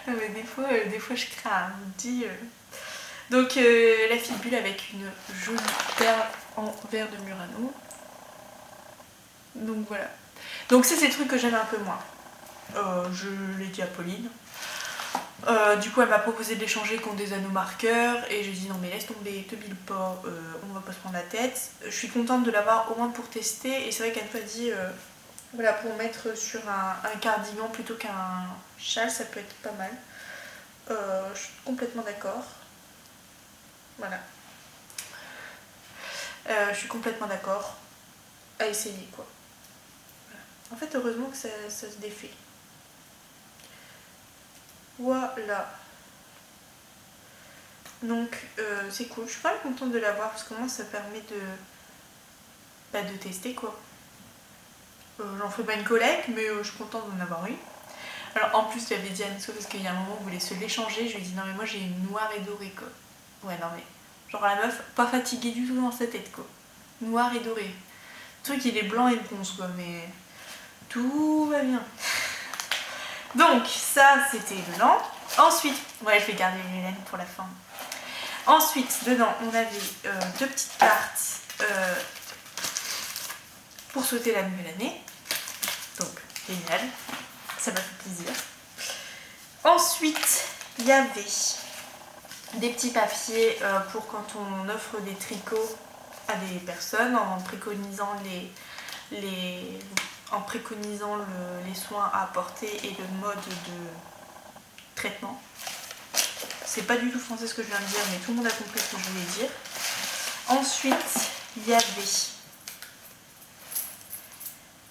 Mais des fois je crains. Donc la fibule avec une jolie perle en verre de Murano. Donc voilà. Donc c'est ces trucs que j'aime un peu moins. Je l'ai dit à Pauline. Du coup elle m'a proposé de l'échanger contre des anneaux marqueurs et j'ai dit non mais laisse tomber, te bile pas, on va pas se prendre la tête. Je suis contente de l'avoir au moins pour tester et c'est vrai qu'elle m'a dit voilà, pour mettre sur un cardigan plutôt qu'un châle ça peut être pas mal. Je suis complètement d'accord. Voilà. Je suis complètement d'accord à essayer quoi. Voilà. En fait heureusement que ça se défait. Voilà. Donc c'est cool. Je suis vraiment contente de l'avoir parce que moi ça permet de tester quoi. J'en ferai pas une collecte mais je suis contente d'en avoir une. Alors en plus j'avais dit à Anso parce qu'il y a un moment où on voulait se l'échanger, je lui ai dit non mais moi j'ai une noire et dorée quoi. Ouais non mais genre la meuf pas fatiguée du tout dans sa tête quoi. Noir et doré. Le truc il est blanc et bronze quoi mais tout va bien. Donc ça c'était dedans. Ensuite, ouais je vais garder les laines pour la fin. Ensuite dedans on avait deux petites cartes pour souhaiter la nouvelle année. Donc génial. Ça m'a fait plaisir. Ensuite, il y avait des petits papiers pour quand on offre des tricots à des personnes en préconisant les soins à apporter et le mode de traitement. C'est pas du tout français ce que je viens de dire, mais tout le monde a compris ce que je voulais dire. Ensuite, il y avait,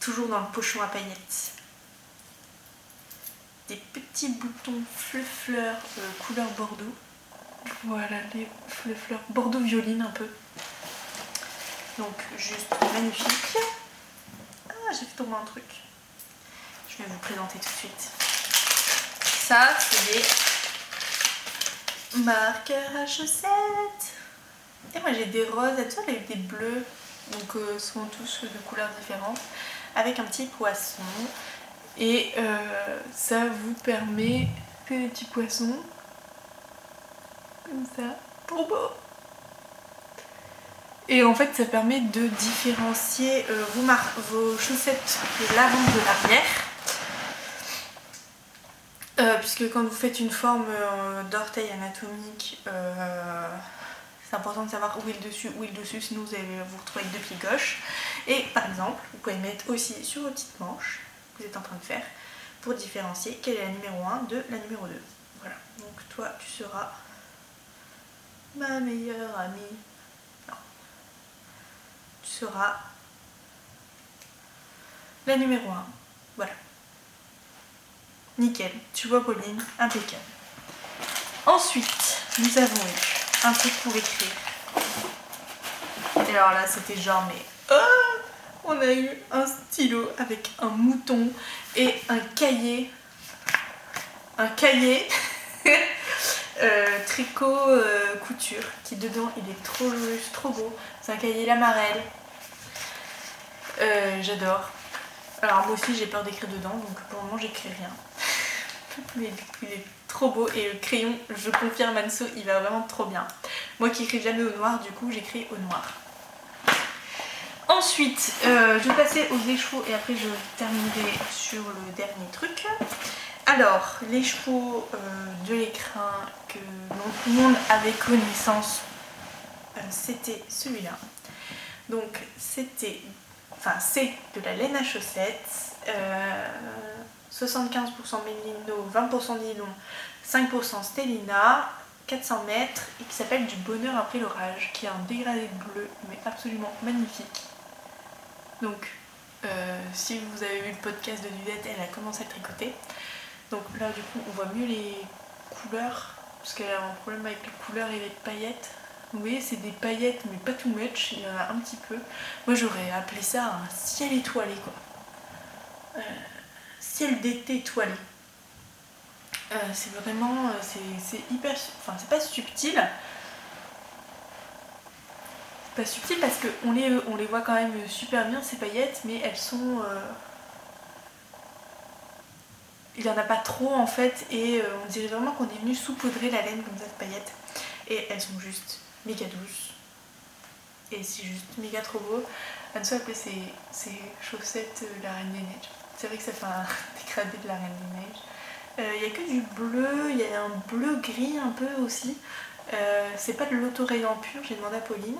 toujours dans le pochon à paillettes, des petits boutons fleurs couleur bordeaux. Voilà les fleurs bordeaux violine un peu. Donc juste magnifique. Ah j'ai fait tomber un truc. Je vais vous présenter tout de suite. Ça c'est des marqueurs à chaussettes. Et moi j'ai des roses, et tout ça j'ai eu des bleus. Donc ce sont tous de couleurs différentes. Avec un petit poisson. Et ça vous permet des petits poissons comme ça, trop beau. Et en fait ça permet de différencier vos chaussettes de l'avant de l'arrière, puisque quand vous faites une forme d'orteil anatomique, c'est important de savoir où est le dessus, où est le dessus, sinon vous allez vous retrouver avec deux pieds gauches. Et par exemple vous pouvez mettre aussi sur vos petites manches que vous êtes en train de faire pour différencier quelle est la numéro 1 de la numéro 2. Voilà, donc toi tu seras ma meilleure amie. Non. Tu seras la numéro 1. Voilà. Nickel. Tu vois Pauline, impeccable. Ensuite, nous avons eu un truc pour écrire. Et alors là, c'était genre mais... on a eu un stylo avec un mouton et un cahier. Un cahier tricot couture qui dedans il est trop juste, trop beau. C'est un cahier Lamarelle. J'adore. Alors moi aussi j'ai peur d'écrire dedans donc pour le moment j'écris rien. Mais il est trop beau et le crayon, je confirme Anso, il va vraiment trop bien. Moi qui écris jamais au noir, du coup j'écris au noir. Ensuite, je vais passer aux échos et après je terminerai sur le dernier truc. Alors, les chevaux de l'écrin dont tout le monde avait connaissance, c'était celui-là. Donc c'est de la laine à chaussettes, 75% mélino, 20% nylon, 5% stélina, 400 mètres, et qui s'appelle Du bonheur après l'orage, qui a un dégradé bleu, mais absolument magnifique. Donc si vous avez vu le podcast de Dudette, elle a commencé à tricoter. Donc là du coup on voit mieux les couleurs, parce qu'elle a un problème avec les couleurs et les paillettes. Vous voyez, c'est des paillettes, mais pas too much, il y en a un petit peu. Moi j'aurais appelé ça un ciel étoilé, quoi. Ciel d'été étoilé. C'est vraiment, c'est hyper, enfin c'est pas subtil. C'est pas subtil parce qu'on les voit quand même super bien ces paillettes, mais elles sont... il n'y en a pas trop en fait, et on dirait vraiment qu'on est venu saupoudrer la laine comme ça de paillettes. Et elles sont juste méga douces. Et c'est juste méga trop beau. Anso appelait ses chaussettes la Reine des Neiges. C'est vrai que ça fait un dégradé de la Reine des Neiges. Il n'y a que du bleu, il y a un bleu gris un peu aussi. C'est pas de l'autorayant pur, j'ai demandé à Pauline.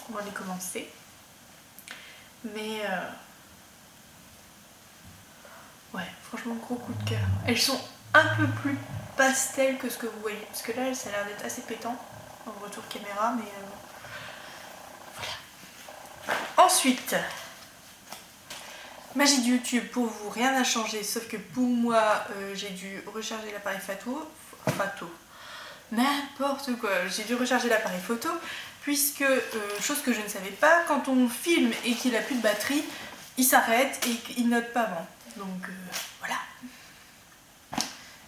On va les commencer. Mais ouais, franchement gros coup de cœur. Elles sont un peu plus pastel que ce que vous voyez. Parce que là, ça a l'air d'être assez pétant en retour caméra, mais voilà. Ensuite, magie de YouTube, pour vous, rien n'a changé, sauf que pour moi, j'ai dû recharger l'appareil photo. N'importe quoi, j'ai dû recharger l'appareil photo, puisque, chose que je ne savais pas, quand on filme et qu'il n'a plus de batterie, il s'arrête et il note pas avant. Donc voilà.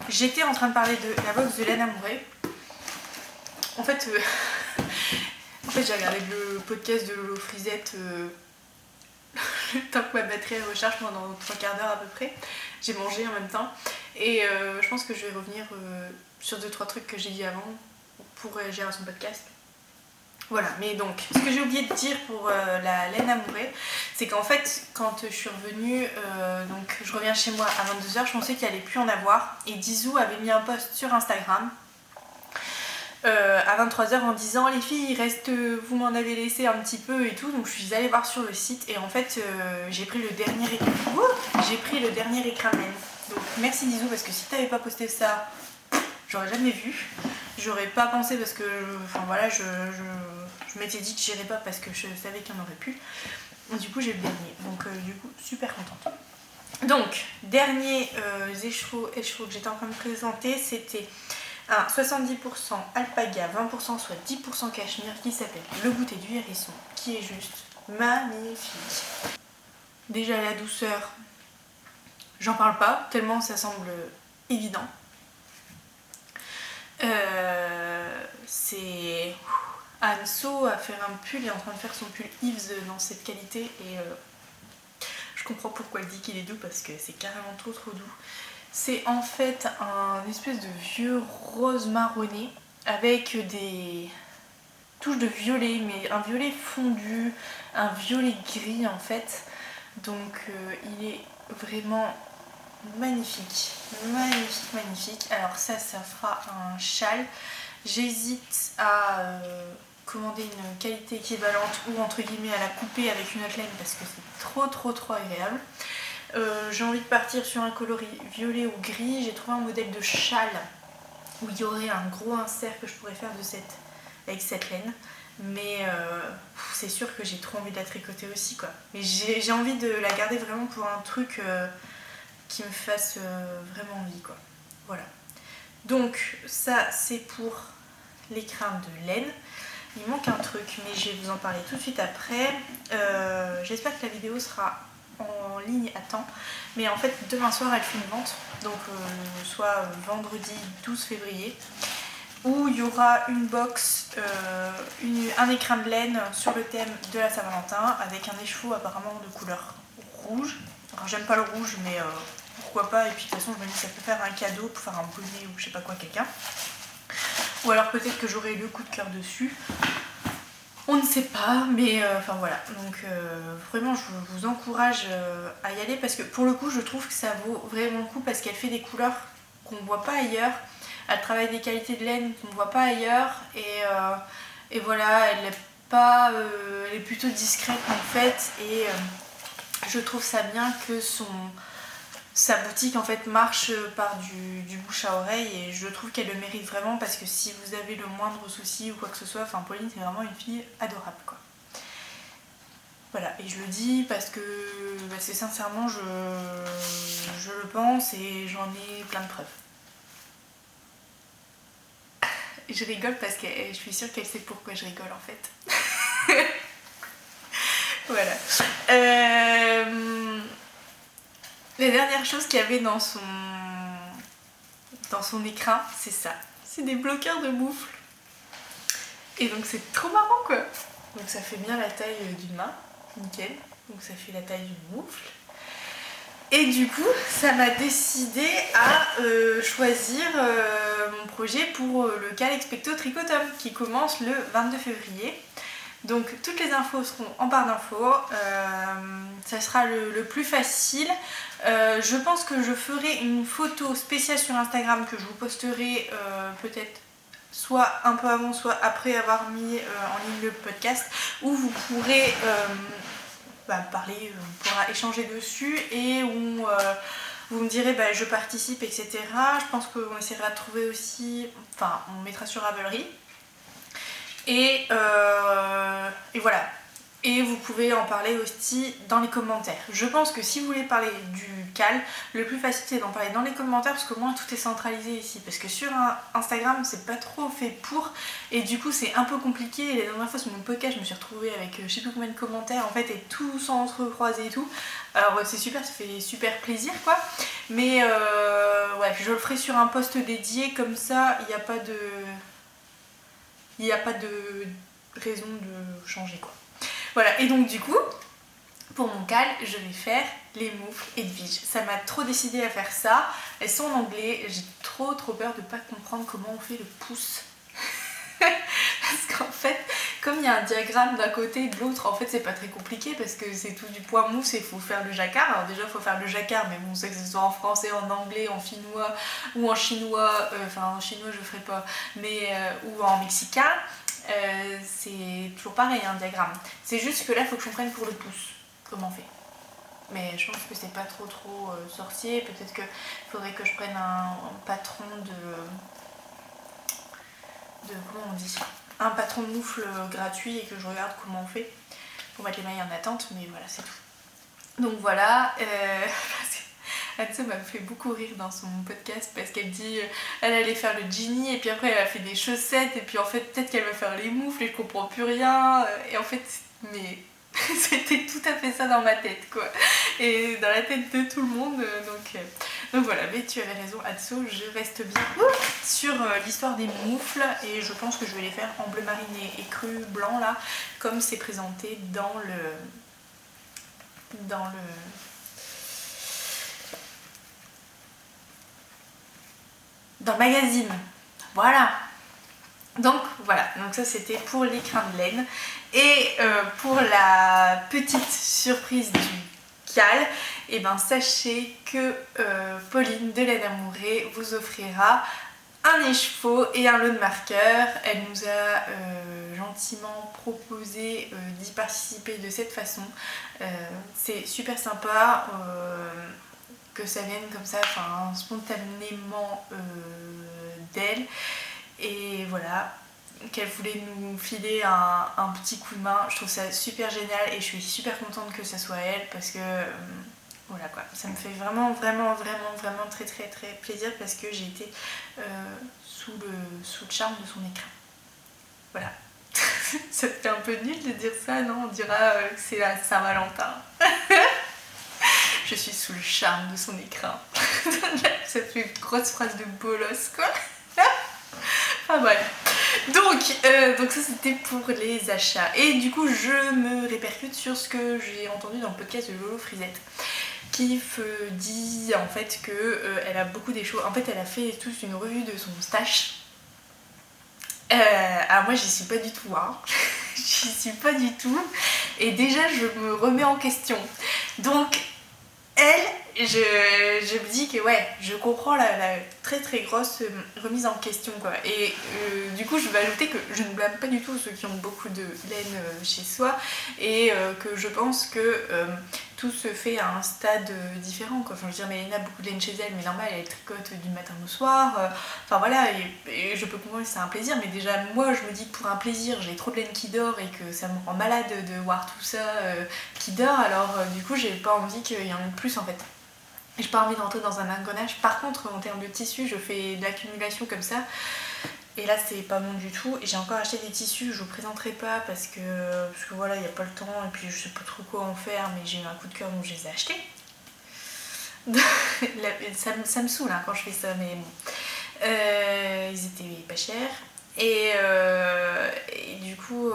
J'étais en train de parler de la box de laine amourée. En fait, j'ai regardé le podcast de Lolo Frisette le temps que ma batterie recharge pendant 3 quarts d'heure à peu près. J'ai mangé en même temps. Et je pense que je vais revenir sur 2-3 trucs que j'ai dit avant pour réagir à son podcast. Voilà, mais donc, ce que j'ai oublié de dire pour la laine amourée, c'est qu'en fait, quand je suis revenue, donc je reviens chez moi à 22h, je pensais qu'il allait plus en avoir. Et Dizou avait mis un post sur Instagram à 23h en disant les filles, il reste, vous m'en avez laissé un petit peu et tout. Donc je suis allée voir sur le site et en fait, j'ai pris le dernier écrin de laine. Donc merci Dizou, parce que si t'avais pas posté ça, j'aurais jamais vu. J'aurais pas pensé parce que, enfin voilà, je m'étais dit que j'irais pas parce que je savais qu'il y en aurait plus. Du coup j'ai le dernier, donc du coup super contente. Donc, dernier écheveau que j'étais en train de présenter, c'était un 70% alpaga, 20% soit 10% cachemire, qui s'appelle Le Goûter du Hérisson, qui est juste magnifique. Déjà la douceur, j'en parle pas, tellement ça semble évident. C'est... Anso a fait un pull, il est en train de faire son pull Yves dans cette qualité et je comprends pourquoi elle dit qu'il est doux, parce que c'est carrément trop doux. C'est en fait un espèce de vieux rose marronné avec des touches de violet, mais un violet fondu, un violet gris en fait. Donc il est vraiment magnifique, magnifique. Alors ça fera un châle. J'hésite à commander une qualité équivalente ou entre guillemets à la couper avec une autre laine parce que c'est trop agréable. J'ai envie de partir sur un coloris violet ou gris. J'ai trouvé un modèle de châle où il y aurait un gros insert que je pourrais faire avec cette laine. Mais c'est sûr que j'ai trop envie de la tricoter aussi, quoi. Mais j'ai envie de la garder vraiment pour un truc qui me fasse vraiment envie, quoi. Voilà. Donc ça c'est pour l'écrin de laine. Il manque un truc, mais je vais vous en parler tout de suite après. J'espère que la vidéo sera en ligne à temps. Mais en fait, demain soir, elle fait une vente. Donc, soit vendredi 12 février. Où il y aura une box, un écrin de laine sur le thème de la Saint-Valentin. Avec un écheveau apparemment de couleur rouge. Alors, j'aime pas le rouge, mais pourquoi pas. Et puis, de toute façon, je me dis que ça peut faire un cadeau pour faire un bonnet ou je sais pas quoi à quelqu'un. Ou alors peut-être que j'aurai le coup de cœur dessus. On ne sait pas, mais enfin voilà. Donc vraiment je vous encourage à y aller parce que pour le coup je trouve que ça vaut vraiment le coup parce qu'elle fait des couleurs qu'on ne voit pas ailleurs. Elle travaille des qualités de laine qu'on ne voit pas ailleurs. Et voilà, elle est plutôt discrète en fait. Et je trouve ça bien que sa boutique en fait marche par du bouche à oreille, et je trouve qu'elle le mérite vraiment, parce que si vous avez le moindre souci ou quoi que ce soit, enfin Pauline c'est vraiment une fille adorable quoi. Voilà, et je le dis parce que sincèrement je le pense et j'en ai plein de preuves. Je rigole parce que je suis sûre qu'elle sait pourquoi je rigole en fait. Voilà. La dernière chose qu'il y avait dans son écrin, c'est ça. C'est des bloqueurs de moufles. Et donc c'est trop marrant quoi. Donc ça fait bien la taille d'une main, nickel. Donc ça fait la taille d'une moufle. Et du coup, ça m'a décidé à choisir mon projet pour le Cal Expecto Tricotum qui commence le 22 février. Donc toutes les infos seront en barre d'infos, ça sera le plus facile. Je pense que je ferai une photo spéciale sur Instagram que je vous posterai peut-être soit un peu avant, soit après avoir mis en ligne le podcast, où vous pourrez parler, on pourra échanger dessus, et où vous me direz je participe, etc. Je pense qu'on essaiera de trouver aussi, enfin on mettra sur Ravelry. Et voilà. Et vous pouvez en parler aussi dans les commentaires. Je pense que si vous voulez parler du Cal, le plus facile c'est d'en parler dans les commentaires, parce qu'au moins tout est centralisé ici. Parce que sur Instagram c'est pas trop fait pour, et du coup c'est un peu compliqué. Et la dernière fois sur mon podcast je me suis retrouvée avec je sais plus combien de commentaires en fait, et tout s'entrecroisé et tout. Alors c'est super, ça fait super plaisir quoi. Mais ouais, je le ferai sur un post dédié, comme ça il n'y a pas de raison de changer quoi. Voilà, et donc du coup, pour mon Cal, je vais faire les moufles Edwige. Ça m'a trop décidé à faire ça. Elles sont en anglais, j'ai trop peur de pas comprendre comment on fait le pouce. Parce qu'en fait, comme il y a un diagramme d'un côté et de l'autre, en fait c'est pas très compliqué, parce que c'est tout du point mousse et il faut faire le jacquard. Alors déjà il faut faire le jacquard, mais bon, c'est que ce soit en français, en anglais, en finnois ou en chinois, enfin en chinois je ferai pas, mais ou en mexicain. C'est toujours pareil un diagramme. C'est juste que là il faut que je comprenne pour le pouce comment on fait. Mais je pense que c'est pas trop sorcier. Peut-être qu'il faudrait que je prenne un patron de comment on dit, un patron de moufle gratuit, et que je regarde comment on fait pour mettre les mailles en attente. Mais voilà, c'est tout. Donc voilà, Atso m'a fait beaucoup rire dans son podcast, parce qu'elle dit elle allait faire le genie, et puis après elle a fait des chaussettes, et puis en fait peut-être qu'elle va faire les moufles et je comprends plus rien, et en fait mais c'était tout à fait ça dans ma tête quoi, et dans la tête de tout le monde, donc voilà. Mais tu avais raison Atso, je reste bien sur l'histoire des moufles, et je pense que je vais les faire en bleu mariné et cru blanc là, comme c'est présenté dans le magazine. Voilà. Donc voilà, donc ça c'était pour l'écrin de laine. Et pour la petite surprise du Cal, et ben sachez que Pauline de Laine Amourée vous offrira un écheveau et un lot de marqueurs. Elle nous a gentiment proposé d'y participer de cette façon. C'est super sympa que ça vienne comme ça, enfin spontanément d'elle. Et voilà, qu'elle voulait nous filer un petit coup de main. Je trouve ça super génial, et je suis super contente que ça soit elle, parce que voilà quoi, ça me fait vraiment très plaisir, parce que j'ai été sous le charme de son écrin. Voilà. Ça fait un peu nul de dire ça, non? On dira que c'est la Saint-Valentin. Je suis sous le charme de son écrin. Ça fait une grosse phrase de bolos quoi. Ah voilà. Donc ça c'était pour les achats. Et du coup je me répercute sur ce que j'ai entendu dans le podcast de Lolo Frisette, qui dit en fait que elle a beaucoup d'écheaux. En fait elle a fait toute une revue de son stash. Alors moi j'y suis pas du tout hein. J'y suis pas du tout. Et déjà je me remets en question. Donc je me dis que ouais, je comprends la très très grosse remise en question quoi. Et du coup, je vais ajouter que je ne blâme pas du tout ceux qui ont beaucoup de laine chez soi et que je pense que tout se fait à un stade différent quoi. Enfin, je veux dire, Mélina a beaucoup de laine chez elle, mais normal, elle tricote du matin au soir. Enfin voilà, et je peux comprendre que c'est un plaisir, mais déjà moi, je me dis que pour un plaisir, j'ai trop de laine qui dort et que ça me rend malade de voir tout ça qui dort. Alors du coup, j'ai pas envie qu'il y en ait plus en fait. J'ai pas envie de rentrer dans un engrenage. Par contre, en termes de tissu, je fais de l'accumulation comme ça. Et là, c'est pas bon du tout. Et j'ai encore acheté des tissus, je vous présenterai pas parce que voilà, il n'y a pas le temps. Et puis, je sais pas trop quoi en faire, mais j'ai eu un coup de cœur donc je les ai achetés. Ça me saoule hein, quand je fais ça, mais bon. Ils étaient pas chers. Et du coup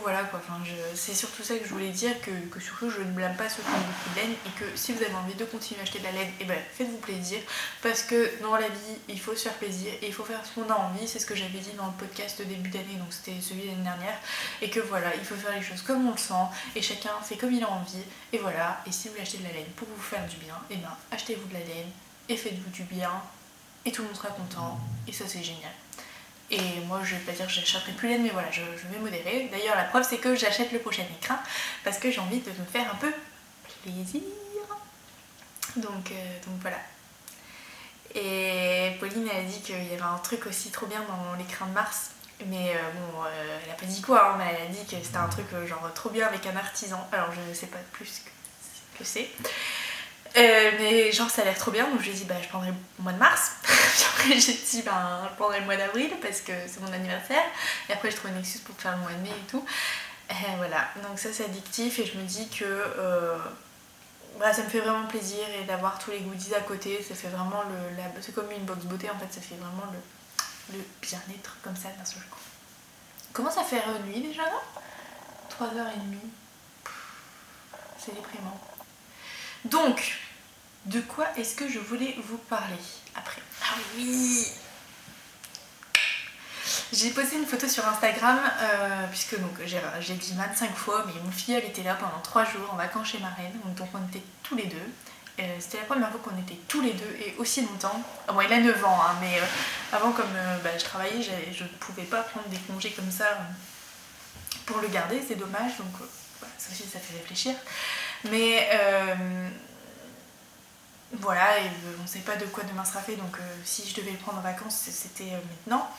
voilà quoi, enfin, c'est surtout ça que je voulais dire, que surtout je ne blâme pas ceux qui ont beaucoup de laine et que si vous avez envie de continuer à acheter de la laine, et ben faites-vous plaisir parce que dans la vie il faut se faire plaisir et il faut faire ce qu'on a envie, c'est ce que j'avais dit dans le podcast de début d'année, donc c'était celui de l'année dernière, et que voilà, il faut faire les choses comme on le sent et chacun fait comme il a envie, et voilà, et si vous voulez acheter de la laine pour vous faire du bien, et ben achetez-vous de la laine et faites-vous du bien et tout le monde sera content et ça c'est génial. Et moi je vais pas dire que j'achèterai plus laine, mais voilà, je vais modérer. D'ailleurs la preuve c'est que j'achète le prochain écrin parce que j'ai envie de me faire un peu plaisir. Donc voilà. Et Pauline elle a dit qu'il y avait un truc aussi trop bien dans l'écrin de mars. Mais bon, elle a pas dit quoi, hein, mais elle a dit que c'était un truc genre trop bien avec un artisan. Alors je sais pas plus que c'est. Mais genre ça a l'air trop bien, donc je lui ai dit bah je prendrai le mois de mars. Puis après j'ai dit bah je prendrai le mois d'avril parce que c'est mon anniversaire. Et après je trouve une excuse pour faire le mois de mai et tout. Et voilà, donc ça c'est addictif et je me dis que bah, ça me fait vraiment plaisir et d'avoir tous les goodies à côté, ça fait vraiment c'est comme une box beauté en fait, ça fait vraiment le bien-être comme ça d'un seul coup. Commence à faire nuit déjà là 3h30. C'est déprimant. Donc, de quoi est-ce que je voulais vous parler après? Ah oui! J'ai posté une photo sur Instagram, puisque donc j'ai dit 25 fois, mais mon filleul était là pendant 3 jours en vacances chez ma reine, donc on était tous les deux. C'était la première fois qu'on était tous les deux et aussi longtemps. Bon, il a 9 ans, hein, mais avant, comme je travaillais, je ne pouvais pas prendre des congés comme ça pour le garder, c'est dommage, donc voilà, ça aussi ça fait réfléchir. Mais voilà, et on ne sait pas de quoi demain sera fait, donc si je devais le prendre en vacances, c'était maintenant.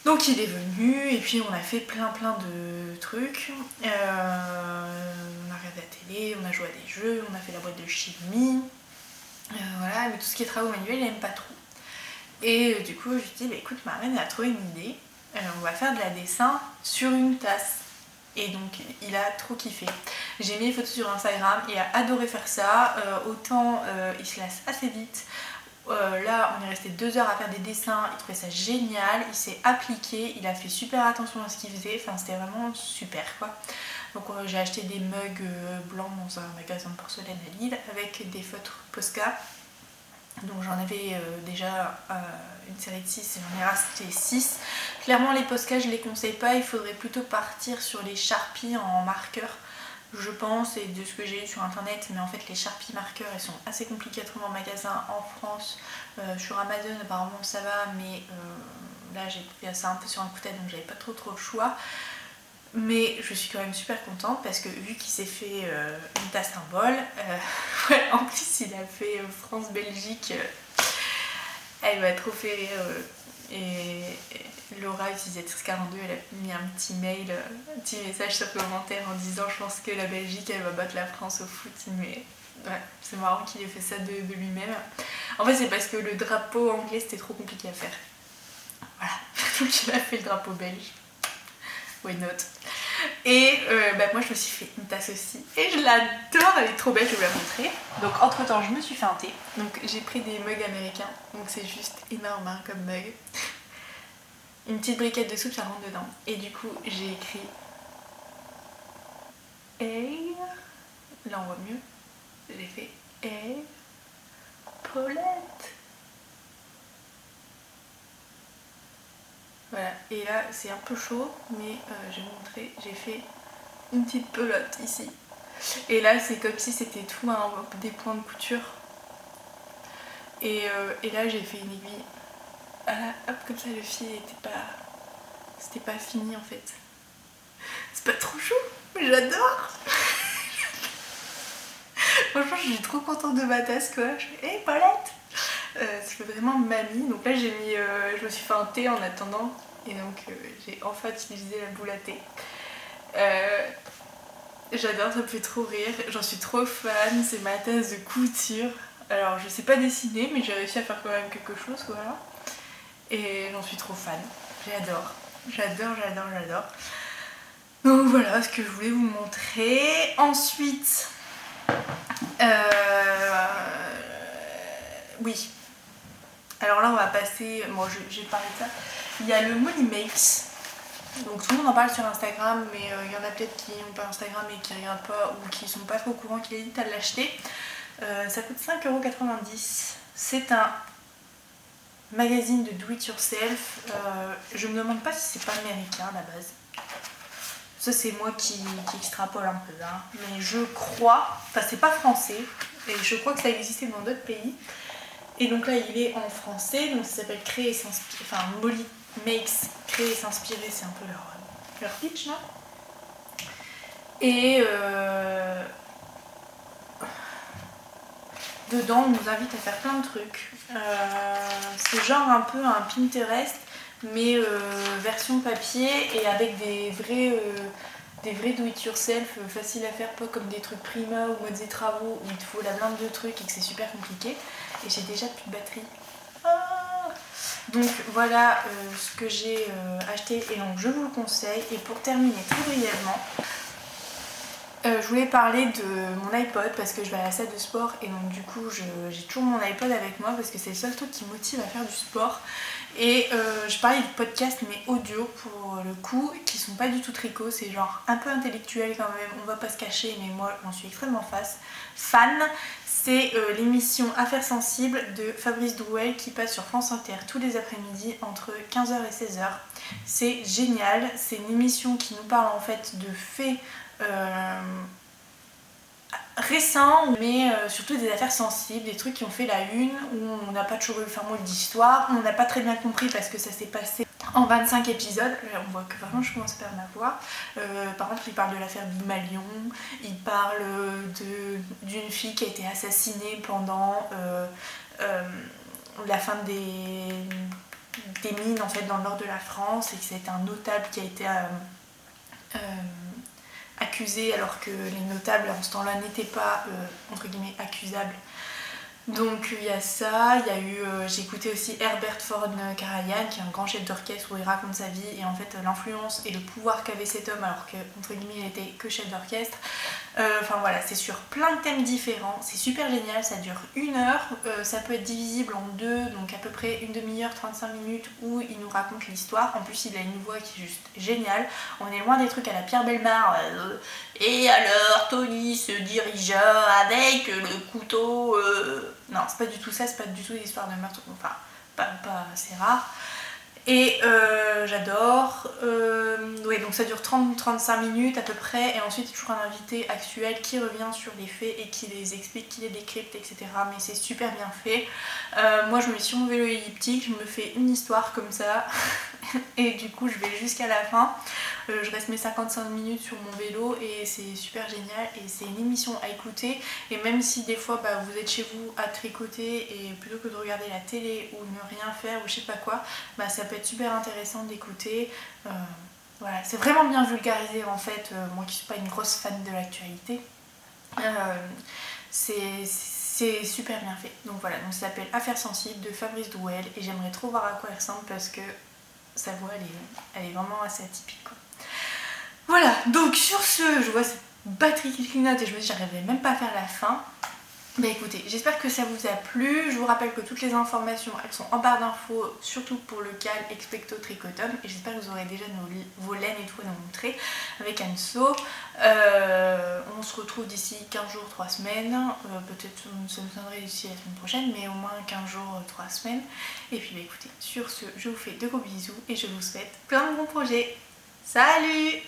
Donc il est venu, et puis on a fait plein de trucs. On a regardé la télé, on a joué à des jeux, on a fait la boîte de chimie. Voilà, mais tout ce qui est travaux manuels, il n'aime pas trop. Et du coup, je lui ai dit, bah, écoute, ma reine a trouvé une idée. On va faire de la dessin sur une tasse. Et donc il a trop kiffé. J'ai mis les photos sur Instagram, il a adoré faire ça. Autant il se lasse assez vite. Là on est resté 2 heures à faire des dessins, il trouvait ça génial, il s'est appliqué, il a fait super attention à ce qu'il faisait, enfin c'était vraiment super quoi. Donc j'ai acheté des mugs blancs dans un magasin de porcelaine à Lille avec des feutres Posca. Donc j'en avais déjà une série de 6 et j'en ai racheté 6. Clairement les Posca je les conseille pas, il faudrait plutôt partir sur les Sharpie en marqueur, je pense, et de ce que j'ai eu sur internet, mais en fait les Sharpie marqueurs elles sont assez compliquées à trouver en magasin en France. Sur Amazon apparemment ça va, mais là j'ai trouvé ça un peu sur un coup de tête donc j'avais pas trop le choix. Mais je suis quand même super contente parce que vu qu'il s'est fait une tasse symbole, ouais, en plus il a fait France-Belgique, elle m'a trop fait rire. Et Laura utilisatrice 42, elle a mis un petit mail, un petit message sur commentaire en disant je pense que la Belgique elle va battre la France au foot. Mais ouais, c'est marrant qu'il ait fait ça de lui-même. En fait c'est parce que le drapeau anglais c'était trop compliqué à faire. Voilà, donc il a fait le drapeau belge. Why not? Et moi je me suis fait une tasse aussi et je l'adore, elle est trop belle, je vais vous la montrer. Donc entre temps je me suis fait un thé, donc j'ai pris des mugs américains, donc c'est juste énorme hein, comme mug. Une petite briquette de soupe ça rentre dedans et du coup j'ai écrit Hey, là on voit mieux, j'ai fait Hey Paulette. Voilà, et là c'est un peu chaud, mais je vais vous montrer, j'ai fait une petite pelote ici. Et là c'est comme si c'était tout des points de couture. Et là j'ai fait une aiguille. Voilà, hop, comme ça le fil c'était pas fini en fait. C'est pas trop chou, mais j'adore. Franchement je suis trop contente de ma tasse quoi. Je fais, hey Paulette, ça fait vraiment mamie. Donc là je me suis fait un thé en attendant. Et donc j'ai enfin utilisé la boule à thé. J'adore, ça me fait trop rire, j'en suis trop fan, c'est ma tasse de couture. Alors je sais pas dessiner mais j'ai réussi à faire quand même quelque chose voilà. Et j'en suis trop fan, j'adore. Donc voilà ce que je voulais vous montrer. Ensuite, oui. Alors là on va passer, bon j'ai parlé de ça. Il y a le Money Makes. Donc tout le monde en parle sur Instagram, mais il y en a peut-être qui n'ont pas Instagram et qui regardent pas ou qui sont pas trop au courant qu'il hésitent à l'acheter. Ça coûte 5,90 €. C'est un magazine de do it yourself. Je me demande pas si c'est pas américain à la base. Ça c'est moi qui extrapole un peu, hein. Mais je crois, enfin c'est pas français, et je crois que ça existait dans d'autres pays. Et donc là il est en français, donc ça s'appelle Créer et s'inspirer, enfin Molly Makes, Créer et s'inspirer, c'est un peu leur pitch là. Et dedans on nous invite à faire plein de trucs. C'est genre un peu un Pinterest, mais version papier et avec des vrais do it yourself faciles à faire, pas comme des trucs Prima ou Modes et Travaux où il te faut la blinde de trucs et que c'est super compliqué. Et j'ai déjà plus de batterie. Donc voilà ce que j'ai acheté et donc je vous le conseille. Et pour terminer très brièvement, je voulais parler de mon iPod parce que je vais à la salle de sport et donc du coup j'ai toujours mon iPod avec moi parce que c'est le seul truc qui me motive à faire du sport. Et je parlais de podcasts mais audio pour le coup, qui sont pas du tout tricot, c'est genre un peu intellectuel quand même, on va pas se cacher, mais moi j'en suis extrêmement fan. C'est l'émission Affaires sensibles de Fabrice Drouel qui passe sur France Inter tous les après-midi entre 15 h et 16 h. C'est génial, c'est une émission qui nous parle en fait de faits récents, mais surtout des affaires sensibles, des trucs qui ont fait la une, où on n'a pas toujours eu le fin mot d'histoire, on n'a pas très bien compris parce que ça s'est passé en 25 épisodes, on voit que vraiment je commence à perdre ma voix. Par contre il parle de l'affaire du Malion, il parle d'une fille qui a été assassinée pendant la fin des mines en fait dans le nord de la France et que c'est un notable qui a été accusé alors que les notables en ce temps-là n'étaient pas entre guillemets accusables. Donc il y a ça, il y a eu, j'ai écouté aussi Herbert von Karajan qui est un grand chef d'orchestre où il raconte sa vie et en fait l'influence et le pouvoir qu'avait cet homme alors que entre guillemets il était que chef d'orchestre. Enfin voilà, c'est sur plein de thèmes différents, c'est super génial, ça dure 1 heure, ça peut être divisible en deux, donc à peu près une demi-heure, 35 minutes où il nous raconte l'histoire. En plus il a une voix qui est juste géniale, on est loin des trucs à la Pierre Bellemare. Et alors Tony se dirigea avec le couteau... Non, c'est pas du tout ça, c'est pas du tout des histoires de meurtre, enfin pas assez rare. Et j'adore. Ouais, donc ça dure 30-35 minutes à peu près. Et ensuite, il y a toujours un invité actuel qui revient sur les faits et qui les explique, qui les décrypte, etc. Mais c'est super bien fait. Moi, je me mets sur mon vélo elliptique, je me fais une histoire comme ça. Et du coup, je vais jusqu'à la fin. Je reste mes 55 minutes sur mon vélo et c'est super génial. Et c'est une émission à écouter. Et même si des fois, vous êtes chez vous à tricoter et plutôt que de regarder la télé ou ne rien faire ou je sais pas quoi, ça peut être super intéressant d'écouter. Voilà, c'est vraiment bien vulgarisé en fait, moi qui suis pas une grosse fan de l'actualité. C'est super bien fait. Donc voilà, donc ça s'appelle Affaires sensibles de Fabrice Drouel et j'aimerais trop voir à quoi elle ressemble parce que sa voix elle est vraiment assez atypique quoi. Voilà, donc sur ce, je vois cette batterie qui clignote et je me dis j'arriverai même pas à faire la fin. Écoutez, j'espère que ça vous a plu. Je vous rappelle que toutes les informations elles sont en barre d'infos, surtout pour le cal Expecto Tricotum. Et j'espère que vous aurez déjà vos laines et tout à nous montrer avec Anso. On se retrouve d'ici 15 jours, 3 semaines. Peut-être ça me tiendrait d'ici la semaine prochaine, mais au moins 15 jours, 3 semaines. Et puis écoutez, sur ce, je vous fais de gros bisous et je vous souhaite plein de bons projets. Salut!